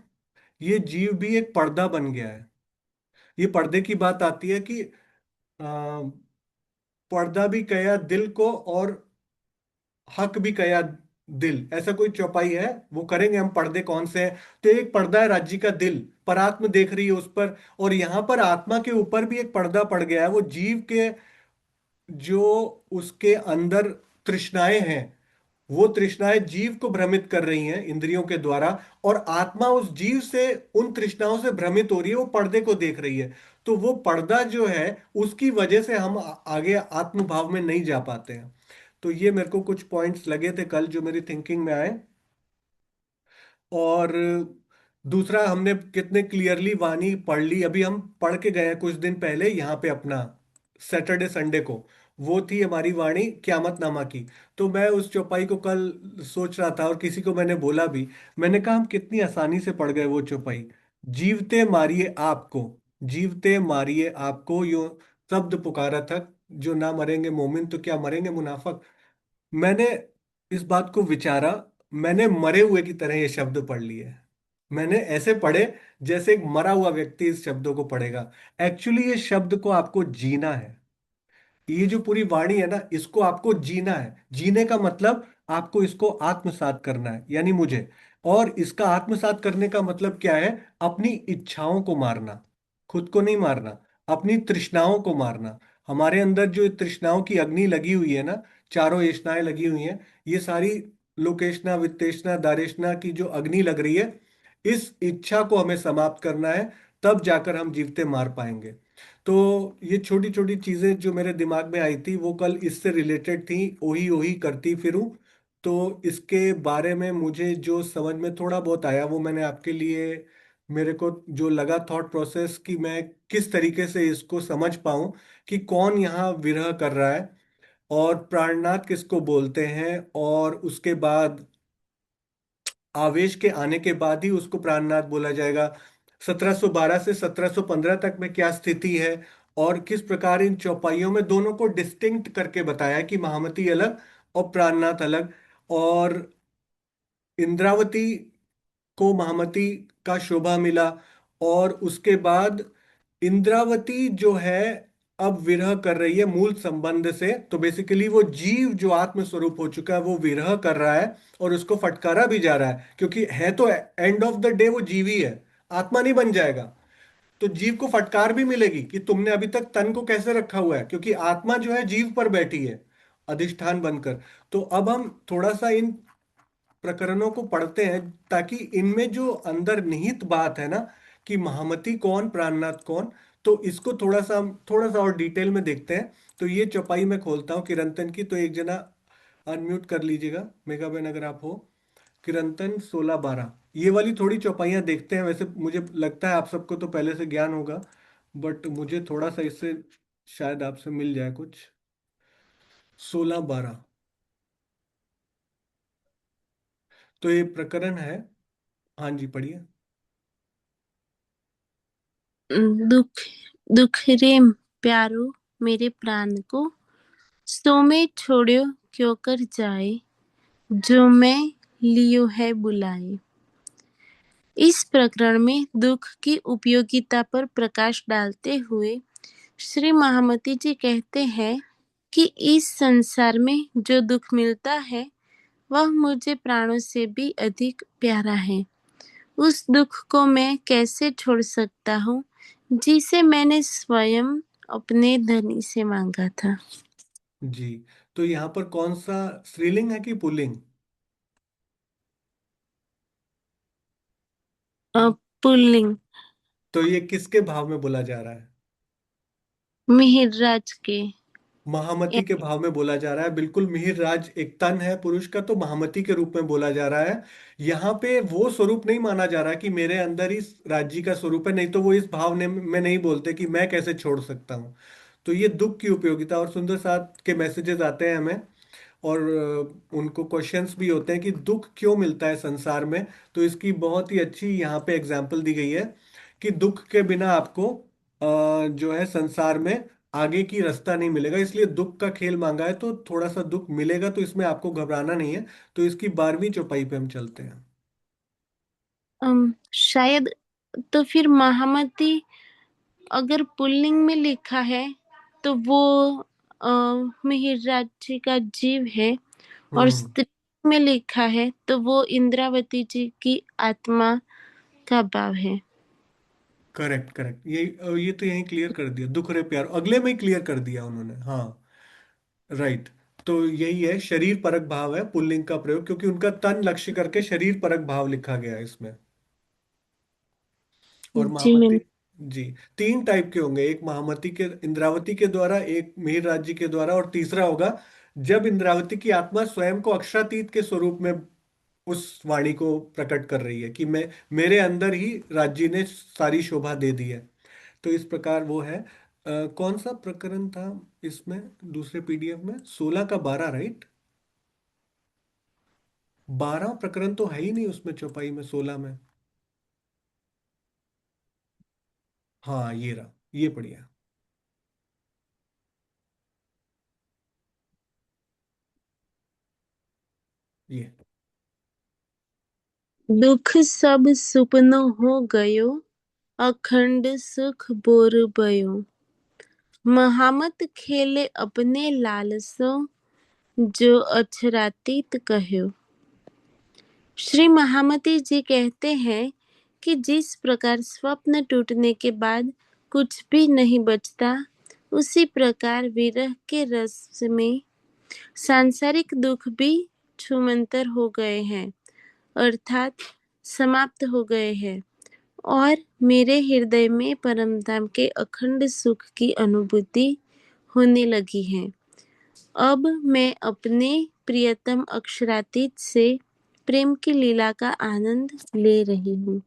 Speaker 1: ये जीव भी एक पर्दा बन गया है। ये पर्दे की बात आती है कि पर्दा भी कया दिल को, और हक भी कया दिल, ऐसा कोई चौपाई है, वो करेंगे हम। पर्दे कौन से हैं? तो एक पर्दा है राज्य का दिल, परात्म देख रही है उस पर। और यहाँ पर आत्मा के ऊपर भी एक पर्दा पड़ गया है, वो जीव के जो उसके अंदर तृष्णाएं हैं, वो तृष्णाएं जीव को भ्रमित कर रही हैं इंद्रियों के द्वारा। और आत्मा उस जीव से, उन तृष्णाओं से भ्रमित हो रही है, वो पर्दे को देख रही है। तो वो पर्दा जो है, उसकी वजह से हम आगे आत्म भाव में नहीं जा पाते हैं। तो ये मेरे को कुछ पॉइंट्स लगे थे कल जो मेरी थिंकिंग में आए। और दूसरा, हमने कितने क्लियरली वाणी पढ़ ली। अभी हम पढ़ के गए हैं कुछ दिन पहले यहाँ पे अपना, सैटरडे संडे को। वो थी हमारी वाणी क्यामतनामा की। तो मैं उस चौपाई को कल सोच रहा था, और किसी को मैंने बोला भी। मैंने कहा हम कितनी आसानी से पढ़ गए वो चौपाई। जीवते मारिए आपको, जीवते मारिए आपको, यो शब्द पुकारा था, जो ना मरेंगे मोमिन तो क्या मरेंगे मुनाफक। मैंने इस बात को विचारा, मैंने मरे हुए की तरह ये शब्द पढ़ लिए। मैंने ऐसे पढ़े जैसे एक मरा हुआ व्यक्ति इस शब्दों को पढ़ेगा। एक्चुअली ये शब्द को आपको जीना है। ये जो पूरी वाणी है ना, इसको आपको जीना है। जीने का मतलब आपको इसको आत्मसात करना है, यानी मुझे। और इसका आत्मसात करने का मतलब क्या है? अपनी इच्छाओं को मारना, खुद को नहीं मारना, अपनी तृष्णाओं को मारना। हमारे अंदर जो तृष्णाओं की अग्नि लगी हुई है ना, चारों येष्णाएं लगी हुई हैं, ये सारी लोकेशना, वित्तेषणा, दारेशना की जो अग्नि लग रही है, इस इच्छा को हमें समाप्त करना है। तब जाकर हम जीवते मार पाएंगे। तो ये छोटी छोटी चीजें जो मेरे दिमाग में आई थी, वो कल इससे रिलेटेड थी, ओही ओही करती फिरूं। तो इसके बारे में मुझे जो समझ में थोड़ा बहुत आया, वो मैंने आपके लिए, मेरे को जो लगा थॉट प्रोसेस कि मैं किस तरीके से इसको समझ पाऊं कि कौन यहाँ विरह कर रहा है, और प्राणनाथ किसको बोलते हैं, और उसके बाद आवेश के आने के बाद ही उसको प्राणनाथ बोला जाएगा। 1712 से 1715 तक में क्या स्थिति है, और किस प्रकार इन चौपाइयों में दोनों को डिस्टिंक्ट करके बताया कि महामती अलग और प्राणनाथ अलग। और इंद्रावती को महामती का शोभा मिला, और उसके बाद इंद्रावती जो है अब विरह कर रही है मूल संबंध से। तो बेसिकली वो जीव जो आत्म स्वरूप हो चुका है वो विरह कर रहा है, और उसको फटकारा भी जा रहा है, क्योंकि है तो एंड ऑफ द डे वो जीव ही है, आत्मा नहीं बन जाएगा। तो जीव को फटकार भी मिलेगी कि तुमने अभी तक तन को कैसे रखा हुआ है, क्योंकि आत्मा जो है जीव पर बैठी है अधिष्ठान बनकर। तो अब हम थोड़ा सा इन प्रकरणों को पढ़ते हैं, ताकि इनमें जो अंदर निहित बात है ना, कि महामती कौन प्राणनाथ कौन, तो इसको थोड़ा सा और डिटेल में देखते हैं। तो ये चौपाई मैं खोलता हूँ किरंतन की, तो एक जना अनम्यूट कर लीजिएगा, मेगा बहन अगर आप हो। किरंतन 16-12, ये वाली थोड़ी चौपाइयाँ देखते हैं। वैसे मुझे लगता है आप सबको तो पहले से ज्ञान होगा, बट मुझे थोड़ा सा इससे शायद आपसे मिल जाए कुछ। 16-12, तो ये प्रकरण है। हाँ जी, पढ़िए।
Speaker 2: दुख दुख रे प्यारो मेरे प्राण को, सो में छोड़ो क्यों कर जाए, जो मैं लियो है बुलाए। इस प्रकरण में दुख की उपयोगिता पर प्रकाश डालते हुए श्री महामती जी कहते हैं कि इस संसार में जो दुख मिलता है वह मुझे प्राणों से भी अधिक प्यारा है। उस दुख को मैं कैसे छोड़ सकता हूँ जिसे मैंने स्वयं अपने धनी से मांगा था।
Speaker 1: जी, तो यहाँ पर कौन सा स्त्रीलिंग है कि पुल्लिंग?
Speaker 2: पुल्लिंग।
Speaker 1: तो ये किसके भाव में बोला जा रहा है?
Speaker 2: मिहिरराज के।
Speaker 1: महामती के भाव में बोला जा रहा है, बिल्कुल। मिहिर राज एक तन है पुरुष का, तो महामती के रूप में बोला जा रहा है। यहाँ पे वो स्वरूप नहीं माना जा रहा कि मेरे अंदर ही राज्य का स्वरूप है, नहीं तो वो इस भाव में नहीं बोलते कि मैं कैसे छोड़ सकता हूँ। तो ये दुख की उपयोगिता, और सुंदर साथ के मैसेजेस आते हैं हमें, और उनको क्वेश्चंस भी होते हैं कि दुख क्यों मिलता है संसार में। तो इसकी बहुत ही अच्छी यहाँ पे एग्जाम्पल दी गई है कि दुख के बिना आपको जो है संसार में आगे की रास्ता नहीं मिलेगा, इसलिए दुख का खेल मांगा है, तो थोड़ा सा दुख मिलेगा, तो इसमें आपको घबराना नहीं है। तो इसकी 12वीं चौपाई पे हम चलते हैं।
Speaker 2: शायद तो फिर महामती अगर पुल्लिंग में लिखा है तो वो अ, मिहिरराज जी का जीव है, और
Speaker 1: हम्म।
Speaker 2: स्त्री में लिखा है तो वो इंद्रावती जी की आत्मा का भाव है।
Speaker 1: करेक्ट करेक्ट, ये तो यही क्लियर कर दिया, दुख रे प्यार अगले में ही क्लियर कर दिया उन्होंने, हाँ। राइट। तो यही है, शरीर परक भाव है पुल्लिंग का प्रयोग, क्योंकि उनका तन लक्ष्य करके शरीर परक भाव लिखा गया है इसमें। और
Speaker 2: जी
Speaker 1: महामती,
Speaker 2: मैंने।
Speaker 1: जी, 3 टाइप के होंगे, एक महामती के इंद्रावती के द्वारा, एक मिहिर राज्य के द्वारा, और तीसरा होगा जब इंद्रावती की आत्मा स्वयं को अक्षरातीत के स्वरूप में उस वाणी को प्रकट कर रही है कि मैं, मेरे अंदर ही राज्य ने सारी शोभा दे दी है। तो इस प्रकार वो है। कौन सा प्रकरण था इसमें दूसरे पीडीएफ में? 16 का 12, राइट? 12 प्रकरण तो है ही नहीं उसमें चौपाई में, 16 में। हाँ, ये रहा, ये बढ़िया। ये
Speaker 2: दुख सब सुपनो हो गयो, अखंड सुख बोर भयो। महामत खेले अपने लालसो, जो अक्षरातीत कहो। श्री महामती जी कहते हैं कि जिस प्रकार स्वप्न टूटने के बाद कुछ भी नहीं बचता, उसी प्रकार विरह के रस में सांसारिक दुख भी छूमंतर हो गए हैं, अर्थात समाप्त हो गए हैं, और मेरे हृदय में परमधाम के अखंड सुख की अनुभूति होने लगी है। अब मैं अपने प्रियतम अक्षरातीत से प्रेम की लीला का आनंद ले रही हूँ।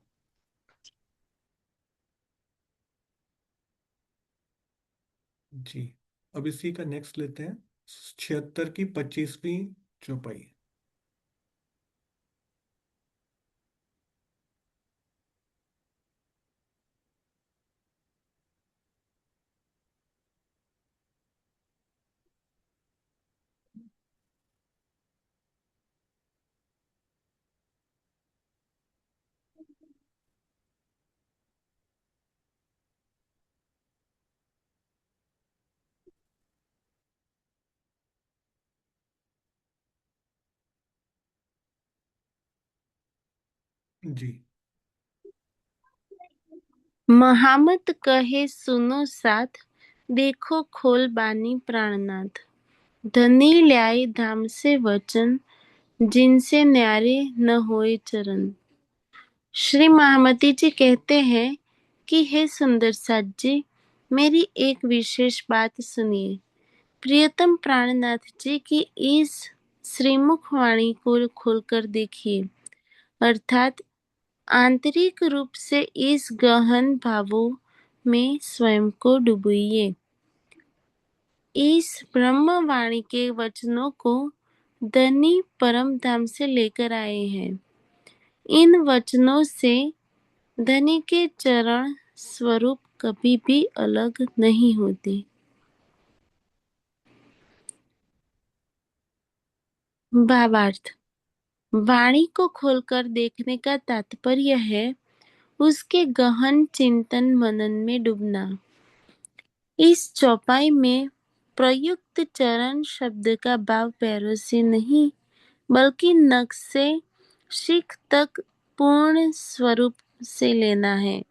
Speaker 1: जी, अब इसी का नेक्स्ट लेते हैं, 76 की 25वीं चौपाई। जी।
Speaker 2: महामत कहे सुनो साथ, देखो खोल बानी प्राणनाथ। धनी ल्याए धाम से वचन, जिनसे न्यारे न होए चरण। श्री महामती जी कहते हैं कि हे सुंदर साथ जी, मेरी एक विशेष बात सुनिए। प्रियतम प्राणनाथ जी की इस श्रीमुख वाणी को खोलकर देखिए, अर्थात आंतरिक रूप से इस गहन भावों में स्वयं को डुबोइए। इस ब्रह्म वाणी के वचनों को धनी परम धाम से लेकर आए हैं। इन वचनों से धनी के चरण स्वरूप कभी भी अलग नहीं होते। भावार्थ, वाणी को खोलकर देखने का तात्पर्य है उसके गहन चिंतन मनन में डूबना। इस चौपाई में प्रयुक्त चरण शब्द का भाव पैरों से नहीं बल्कि नख से शिख तक पूर्ण स्वरूप से लेना है।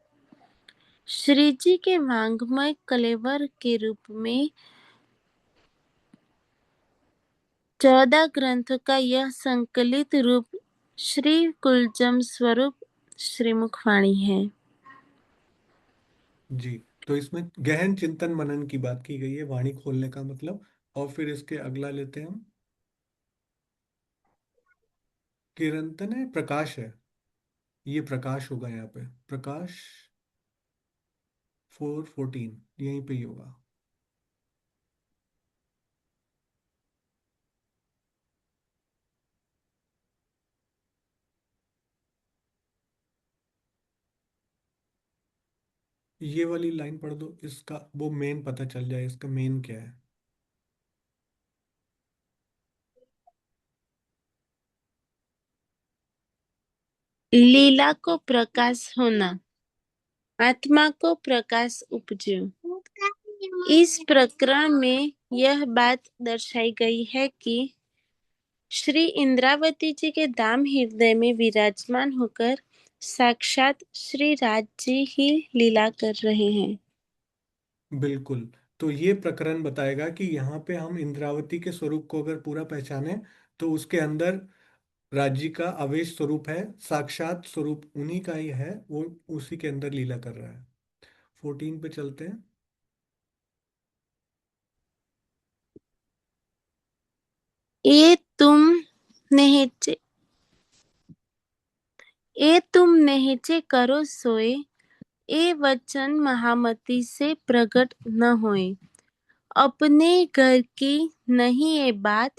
Speaker 2: श्री जी के वाङ्मय कलेवर के रूप में 14 ग्रंथों का यह संकलित रूप श्री कुलजम स्वरूप श्रीमुखवाणी है।
Speaker 1: जी। तो इसमें गहन चिंतन मनन की बात की गई है, वाणी खोलने का मतलब। और फिर इसके अगला लेते हैं हम। किरंतन है, प्रकाश है। ये प्रकाश होगा यहाँ पे, प्रकाश 4:14 यहीं पे ही होगा। ये वाली लाइन पढ़ दो, इसका वो मेन पता चल जाए, इसका मेन क्या है।
Speaker 2: लीला को प्रकाश होना, आत्मा को प्रकाश उपजो। इस प्रकरण में यह बात दर्शाई गई है कि श्री इंद्रावती जी के दाम हृदय में विराजमान होकर साक्षात श्री राज जी ही लीला कर रहे हैं।
Speaker 1: बिल्कुल। तो ये प्रकरण बताएगा कि यहाँ पे हम इंद्रावती के स्वरूप को अगर पूरा पहचाने, तो उसके अंदर राज्य का आवेश स्वरूप है, साक्षात स्वरूप उन्हीं का ही है, वो उसी के अंदर लीला कर रहा है। 14 पे चलते हैं।
Speaker 2: ये तुम नेहचे करो सोए, ये वचन महामती से प्रकट न होए। अपने घर की नहीं ये बात,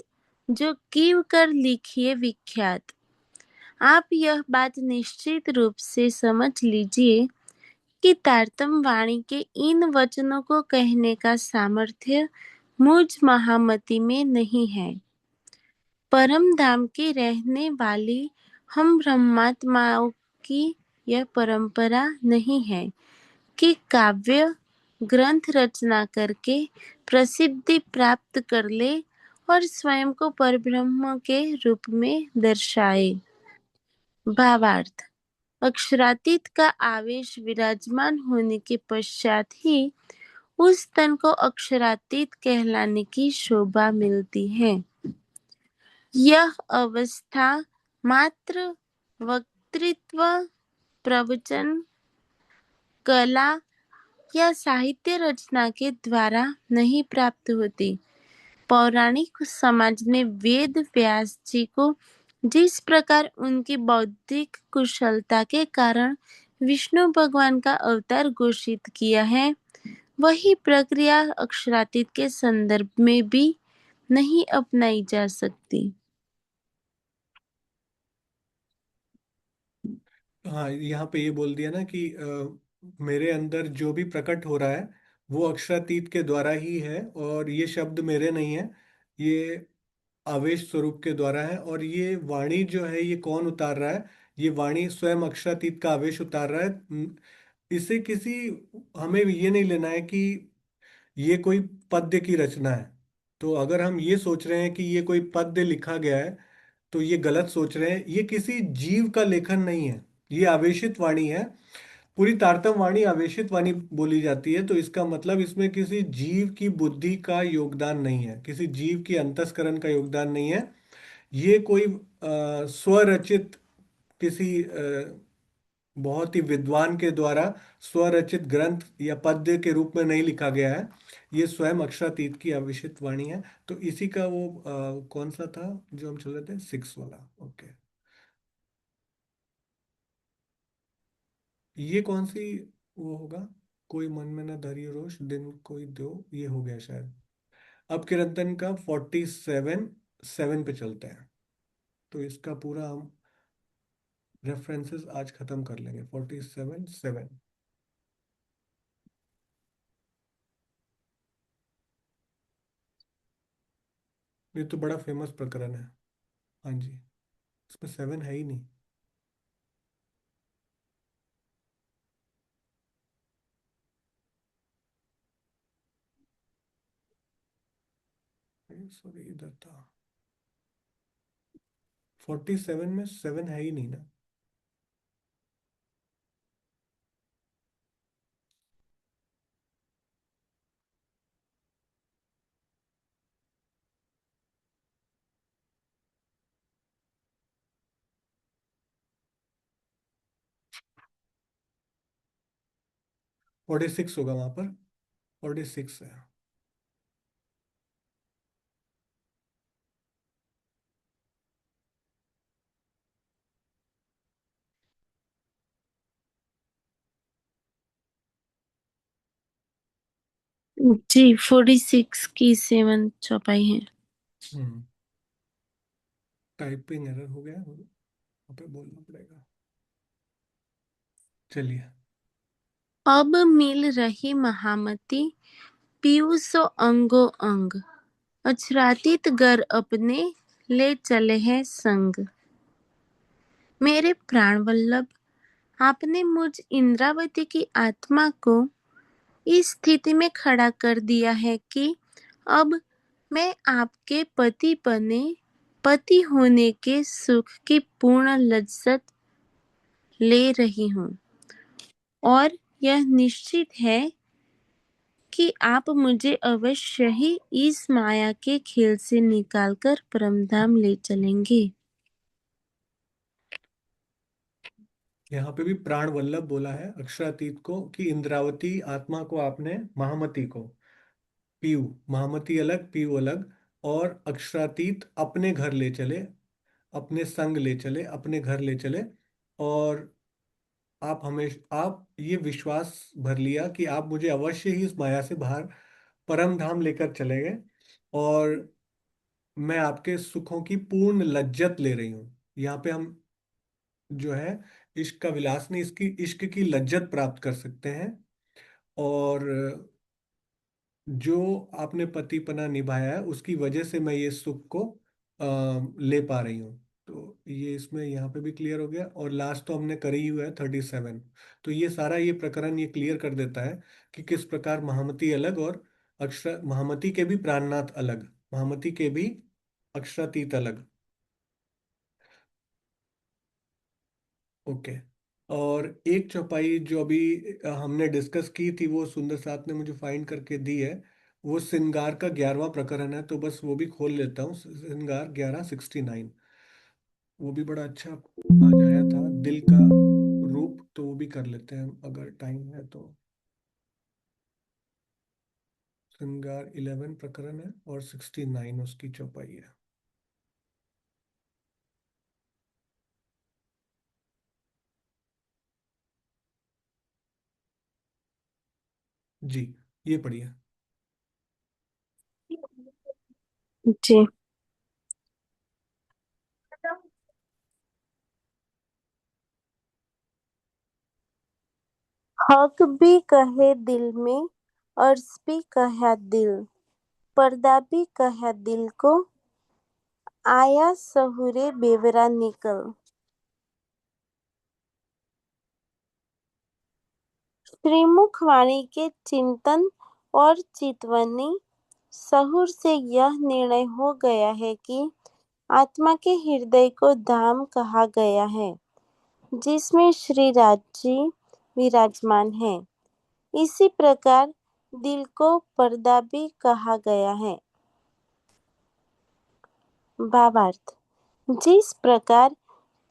Speaker 2: जो कीव कर लिखिए विख्यात। आप यह बात निश्चित रूप से समझ लीजिए कि तारतम वाणी के इन वचनों को कहने का सामर्थ्य मुझ महामती में नहीं है। परम धाम की रहने वाली हम ब्रह्मात्माओं की यह परंपरा नहीं है कि काव्य ग्रंथ रचना करके प्रसिद्धि प्राप्त कर ले और स्वयं को परब्रह्म के रूप में दर्शाए। भावार्थ, अक्षरातीत का आवेश विराजमान होने के पश्चात ही उस तन को अक्षरातीत कहलाने की शोभा मिलती है। यह अवस्था मात्र वक्तृत्व, प्रवचन, कला या साहित्य रचना के द्वारा नहीं प्राप्त होती। पौराणिक समाज ने वेद व्यास जी को जिस प्रकार उनकी बौद्धिक कुशलता के कारण विष्णु भगवान का अवतार घोषित किया है, वही प्रक्रिया अक्षरातीत के संदर्भ में भी नहीं अपनाई जा सकती।
Speaker 1: हाँ, यहाँ पे ये बोल दिया ना कि मेरे अंदर जो भी प्रकट हो रहा है वो अक्षरातीत के द्वारा ही है, और ये शब्द मेरे नहीं है, ये आवेश स्वरूप के द्वारा है। और ये वाणी जो है, ये कौन उतार रहा है? ये वाणी स्वयं अक्षरातीत का आवेश उतार रहा है। इसे किसी, हमें ये नहीं लेना है कि ये कोई पद्य की रचना है। तो अगर हम ये सोच रहे हैं कि ये कोई पद्य लिखा गया है, तो ये गलत सोच रहे हैं। ये किसी जीव का लेखन नहीं है, ये आवेशित वाणी है। पूरी तारतम वाणी आवेशित वाणी बोली जाती है, तो इसका मतलब इसमें किसी जीव की बुद्धि का योगदान नहीं है, किसी जीव की अंतस्करण का योगदान नहीं है। ये कोई स्वरचित किसी बहुत ही विद्वान के द्वारा स्वरचित ग्रंथ या पद्य के रूप में नहीं लिखा गया है। ये स्वयं अक्षरातीत की अविशित वाणी है। तो इसी का वो कौन सा था जो हम चल रहे थे, 6 वाला। ओके, ये कौन सी वो होगा, कोई मन में न धरियो रोष दिन कोई दो, ये हो गया शायद। अब किरंतन का 47 पे चलते हैं, तो इसका पूरा हम रेफरेंसेस आज खत्म कर लेंगे। 47 7। ये तो बड़ा फेमस प्रकरण है। हाँ जी, इसमें 7 है ही नहीं। सॉरी, इधर था। 47 में 7 है ही नहीं ना। 46 होगा वहां पर। 46 है।
Speaker 2: जी 46 की 7 चौपाई है।
Speaker 1: हम्म, टाइपिंग एरर हो गया, वहाँ पे बोलना पड़ेगा। चलिए।
Speaker 2: अब मिल रही महामति पीयूषो अंगो अंग, अछरातीत गर अपने ले चले हैं संग। मेरे प्राण वल्लभ, आपने मुझ इंद्रावती की आत्मा को इस स्थिति में खड़ा कर दिया है कि अब मैं आपके पति होने के सुख की पूर्ण लज्जत ले रही हूँ, और यह निश्चित है कि आप मुझे अवश्य ही इस माया के खेल से निकालकर परमधाम ले चलेंगे।
Speaker 1: यहाँ पे भी प्राण वल्लभ बोला है अक्षरातीत को, कि इंद्रावती आत्मा को आपने, महामती को, पीयू, महामती अलग पीयू अलग, और अक्षरातीत अपने घर ले चले, अपने संग ले चले, अपने घर ले चले। और आप ये विश्वास भर लिया कि आप मुझे अवश्य ही इस माया से बाहर परम धाम लेकर चले गए, और मैं आपके सुखों की पूर्ण लज्जत ले रही हूँ। यहाँ पे हम जो है इश्क का विलास नहीं, इसकी इश्क की लज्जत प्राप्त कर सकते हैं। और जो आपने पतिपना निभाया है उसकी वजह से मैं ये सुख को ले पा रही हूँ। तो ये इसमें यहाँ पे भी क्लियर हो गया। और लास्ट तो हमने कर ही हुआ है 37। तो ये सारा ये प्रकरण ये क्लियर कर देता है कि किस प्रकार महामती अलग और अक्षर, महामती के भी प्राणनाथ अलग, महामती के भी अक्षरातीत अलग। ओके। और एक चौपाई जो अभी हमने डिस्कस की थी, वो सुंदर साथ ने मुझे फाइंड करके दी है। वो श्रृंगार का 11वां प्रकरण है, तो बस वो भी खोल लेता हूँ। श्रृंगार 1169, वो भी बड़ा अच्छा आज आया था, दिल का रूप। तो वो भी कर लेते हैं अगर टाइम है तो। श्रृंगार 11 प्रकरण है और 69 उसकी चौपाई है। जी, ये पढ़िए।
Speaker 2: जी। हक भी कहे दिल में, अर्ज भी कहा दिल, पर्दा भी कहा दिल को, आया सहुरे बेवरा निकल। श्रीमुख वाणी के चिंतन और चितवनी सहुर से यह निर्णय हो गया है कि आत्मा के हृदय को धाम कहा गया है। जिसमें श्री राज जी विराजमान है। इसी प्रकार दिल को पर्दा भी कहा गया है। भावार्थ: जिस प्रकार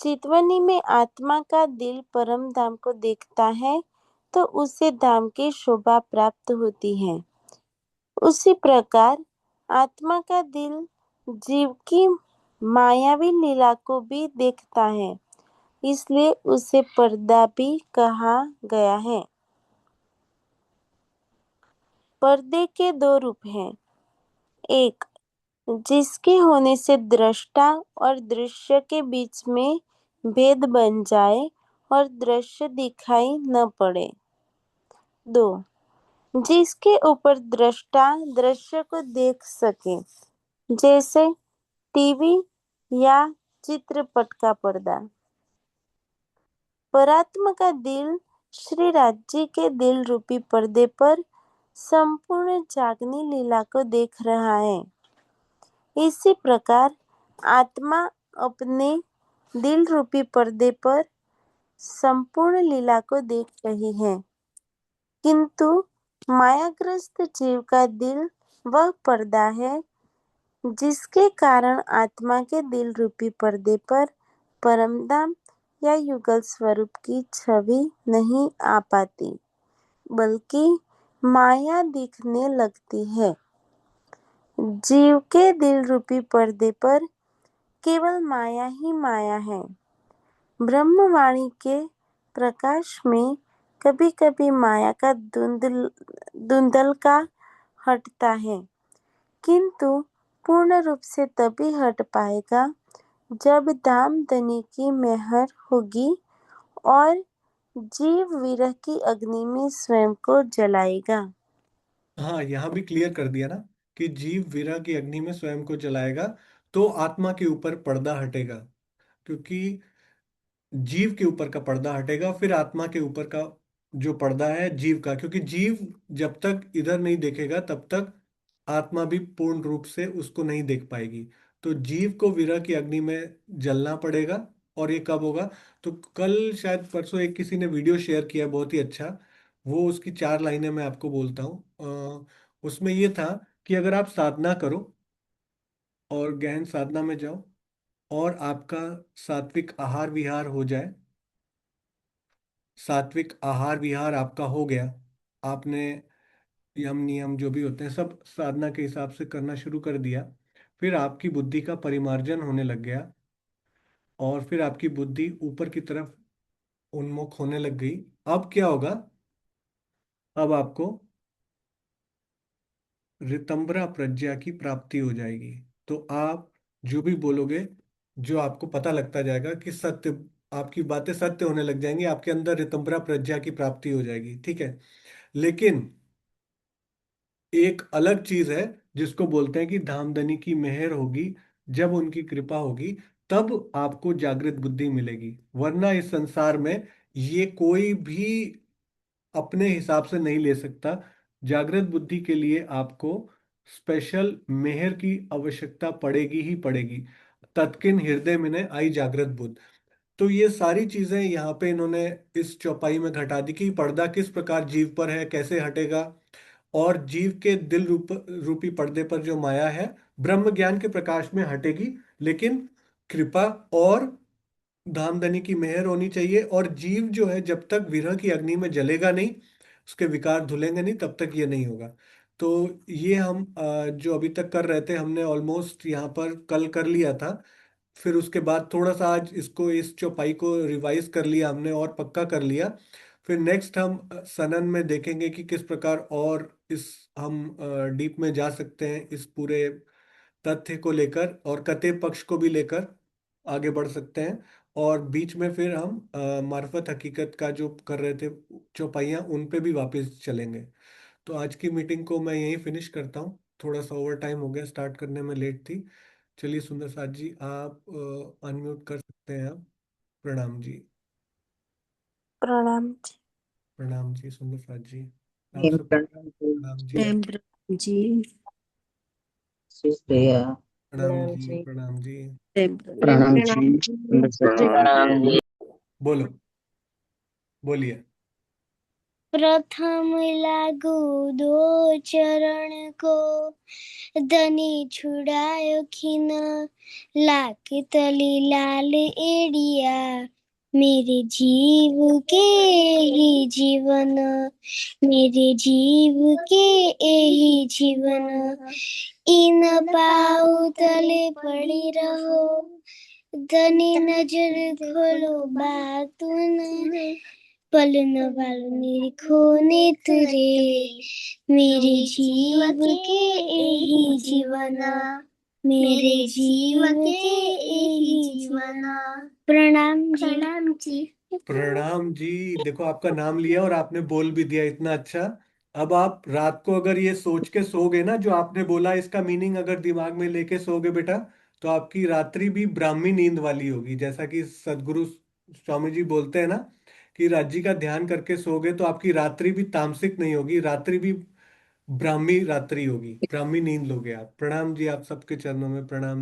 Speaker 2: चितवनी में आत्मा का दिल परम धाम को देखता है तो उसे धाम की शोभा प्राप्त होती है, उसी प्रकार आत्मा का दिल जीव की मायावी लीला को भी देखता है, इसलिए उसे पर्दा भी कहा गया है। पर्दे के दो रूप हैं। एक, जिसके होने से दृष्टा और दृश्य के बीच में भेद बन जाए और दृश्य दिखाई न पड़े। दो, जिसके ऊपर दृष्टा दृश्य को देख सके, जैसे टीवी या चित्रपट का पर्दा। परात्मा का दिल श्री राज्य के दिल रूपी पर्दे पर संपूर्ण जागनी लीला को देख रहा है। इसी प्रकार आत्मा अपने दिल रूपी पर्दे पर संपूर्ण लीला को देख रही है, किंतु मायाग्रस्त जीव का दिल वह पर्दा है जिसके कारण आत्मा के दिल रूपी पर्दे पर परमधाम या युगल स्वरूप की छवि नहीं आ पाती, बल्कि माया दिखने लगती है। जीव के दिल रूपी पर्दे पर केवल माया ही माया है। ब्रह्मवाणी के प्रकाश में कभी कभी माया का धुंधलका हटता है, किंतु पूर्ण रूप से तभी हट पाएगा जब धामधनी की मेहर होगी और जीव विरह की अग्नि में स्वयं को जलाएगा।
Speaker 1: हाँ, यहाँ भी क्लियर कर दिया ना कि जीव विरह की अग्नि में स्वयं को जलाएगा तो आत्मा के ऊपर पर्दा हटेगा, क्योंकि जीव के ऊपर का पर्दा हटेगा, फिर आत्मा के ऊपर का जो पर्दा है जीव का, क्योंकि जीव जब तक इधर नहीं देखेगा तब तक आत्मा भी पूर्ण रूप से उसको नहीं देख पाएगी। तो जीव को विरह की अग्नि में जलना पड़ेगा। और ये कब होगा? तो कल शायद परसों एक किसी ने वीडियो शेयर किया, बहुत ही अच्छा। वो उसकी 4 लाइनें मैं आपको बोलता हूँ। उसमें ये था कि अगर आप साधना करो और गहन साधना में जाओ और आपका सात्विक आहार विहार हो जाए, सात्विक आहार विहार आपका हो गया, आपने यम नियम जो भी होते हैं सब साधना के हिसाब से करना शुरू कर दिया, फिर आपकी बुद्धि का परिमार्जन होने लग गया और फिर आपकी बुद्धि ऊपर की तरफ उन्मुख होने लग गई। अब क्या होगा? अब आपको ऋतंभरा प्रज्ञा की प्राप्ति हो जाएगी। तो आप जो भी बोलोगे, जो आपको पता लगता जाएगा कि सत्य, आपकी बातें सत्य होने लग जाएंगी, आपके अंदर ऋतंभरा प्रज्ञा की प्राप्ति हो जाएगी। ठीक है, लेकिन एक अलग चीज है जिसको बोलते हैं कि धामधनी की मेहर होगी, जब उनकी कृपा होगी तब आपको जागृत बुद्धि मिलेगी, वरना इस संसार में ये कोई भी अपने हिसाब से नहीं ले सकता। जागृत बुद्धि के लिए आपको स्पेशल मेहर की आवश्यकता पड़ेगी ही पड़ेगी। तत्किन हृदय में आई जागृत बुद्ध। तो ये सारी चीजें यहाँ पे इन्होंने इस चौपाई में घटा दी कि पर्दा किस प्रकार जीव पर है, कैसे हटेगा। और जीव के दिल रूपी पर्दे पर जो माया है ब्रह्म ज्ञान के प्रकाश में हटेगी, लेकिन कृपा और धामधनी की मेहर होनी चाहिए। और जीव जो है जब तक विरह की अग्नि में जलेगा नहीं, उसके विकार धुलेंगे नहीं, तब तक ये नहीं होगा। तो ये हम जो अभी तक कर रहे थे हमने ऑलमोस्ट यहाँ पर कल कर लिया था। फिर उसके बाद थोड़ा सा आज इसको, इस चौपाई को रिवाइज कर लिया हमने और पक्का कर लिया। फिर नेक्स्ट हम सनन में देखेंगे कि किस प्रकार और इस हम डीप में जा सकते हैं, इस पूरे तथ्य को लेकर और कते पक्ष को भी लेकर आगे बढ़ सकते हैं। और बीच में फिर हम मार्फत हकीकत का जो कर रहे थे चौपाइयाँ, उन पे भी वापस चलेंगे। तो आज की मीटिंग को मैं यहीं फिनिश करता हूँ, थोड़ा सा ओवर टाइम हो गया, स्टार्ट करने में लेट थी। चलिए सुंदर साथ जी, आप अनम्यूट कर सकते हैं आप। प्रणाम जी।
Speaker 2: प्रणाम जी।
Speaker 1: प्रणाम जी सुंदर साथ जी। आप सबको प्रणाम जी।
Speaker 2: प्रेम प्रणाम जी।
Speaker 5: सुप्रिया
Speaker 1: प्रणाम जी। प्रणाम जी।
Speaker 2: प्रेम प्रणाम।
Speaker 5: प्रणाम जी।
Speaker 3: प्रणाम जी।
Speaker 5: प्रणाम जी।
Speaker 1: बोलो, बोलिए।
Speaker 5: प्रथम लागू दो चरण को, धनी छुड़ायो खिन, लाख तली लाल एड़िया, मेरे जीव के ही जीवन, मेरे जीव के ही जीवन, इन पाऊ तले पड़ी रहो, धनी नजर खोलो बातुन, पलन वाल मेरे खोने तुरे, मेरे जीव के यही जीवना, मेरे जीव के यही जीवना। प्रणाम जी। प्रणाम जी।
Speaker 1: प्रणाम जी। देखो, आपका नाम लिया और आपने बोल भी दिया, इतना अच्छा। अब आप रात को अगर ये सोच के सोओगे ना, जो आपने बोला इसका मीनिंग अगर दिमाग में लेके सोओगे बेटा, तो आपकी रात्रि भी ब्राह्मी नींद वाली होगी। जैसा कि सदगुरु स्वामी जी बोलते हैं ना, कि राज्य का ध्यान करके सोओगे तो आपकी रात्रि भी तामसिक नहीं होगी, रात्रि भी ब्राह्मी रात्रि होगी, ब्राह्मी नींद लोगे आप। प्रणाम जी, आप सबके चरणों में प्रणाम।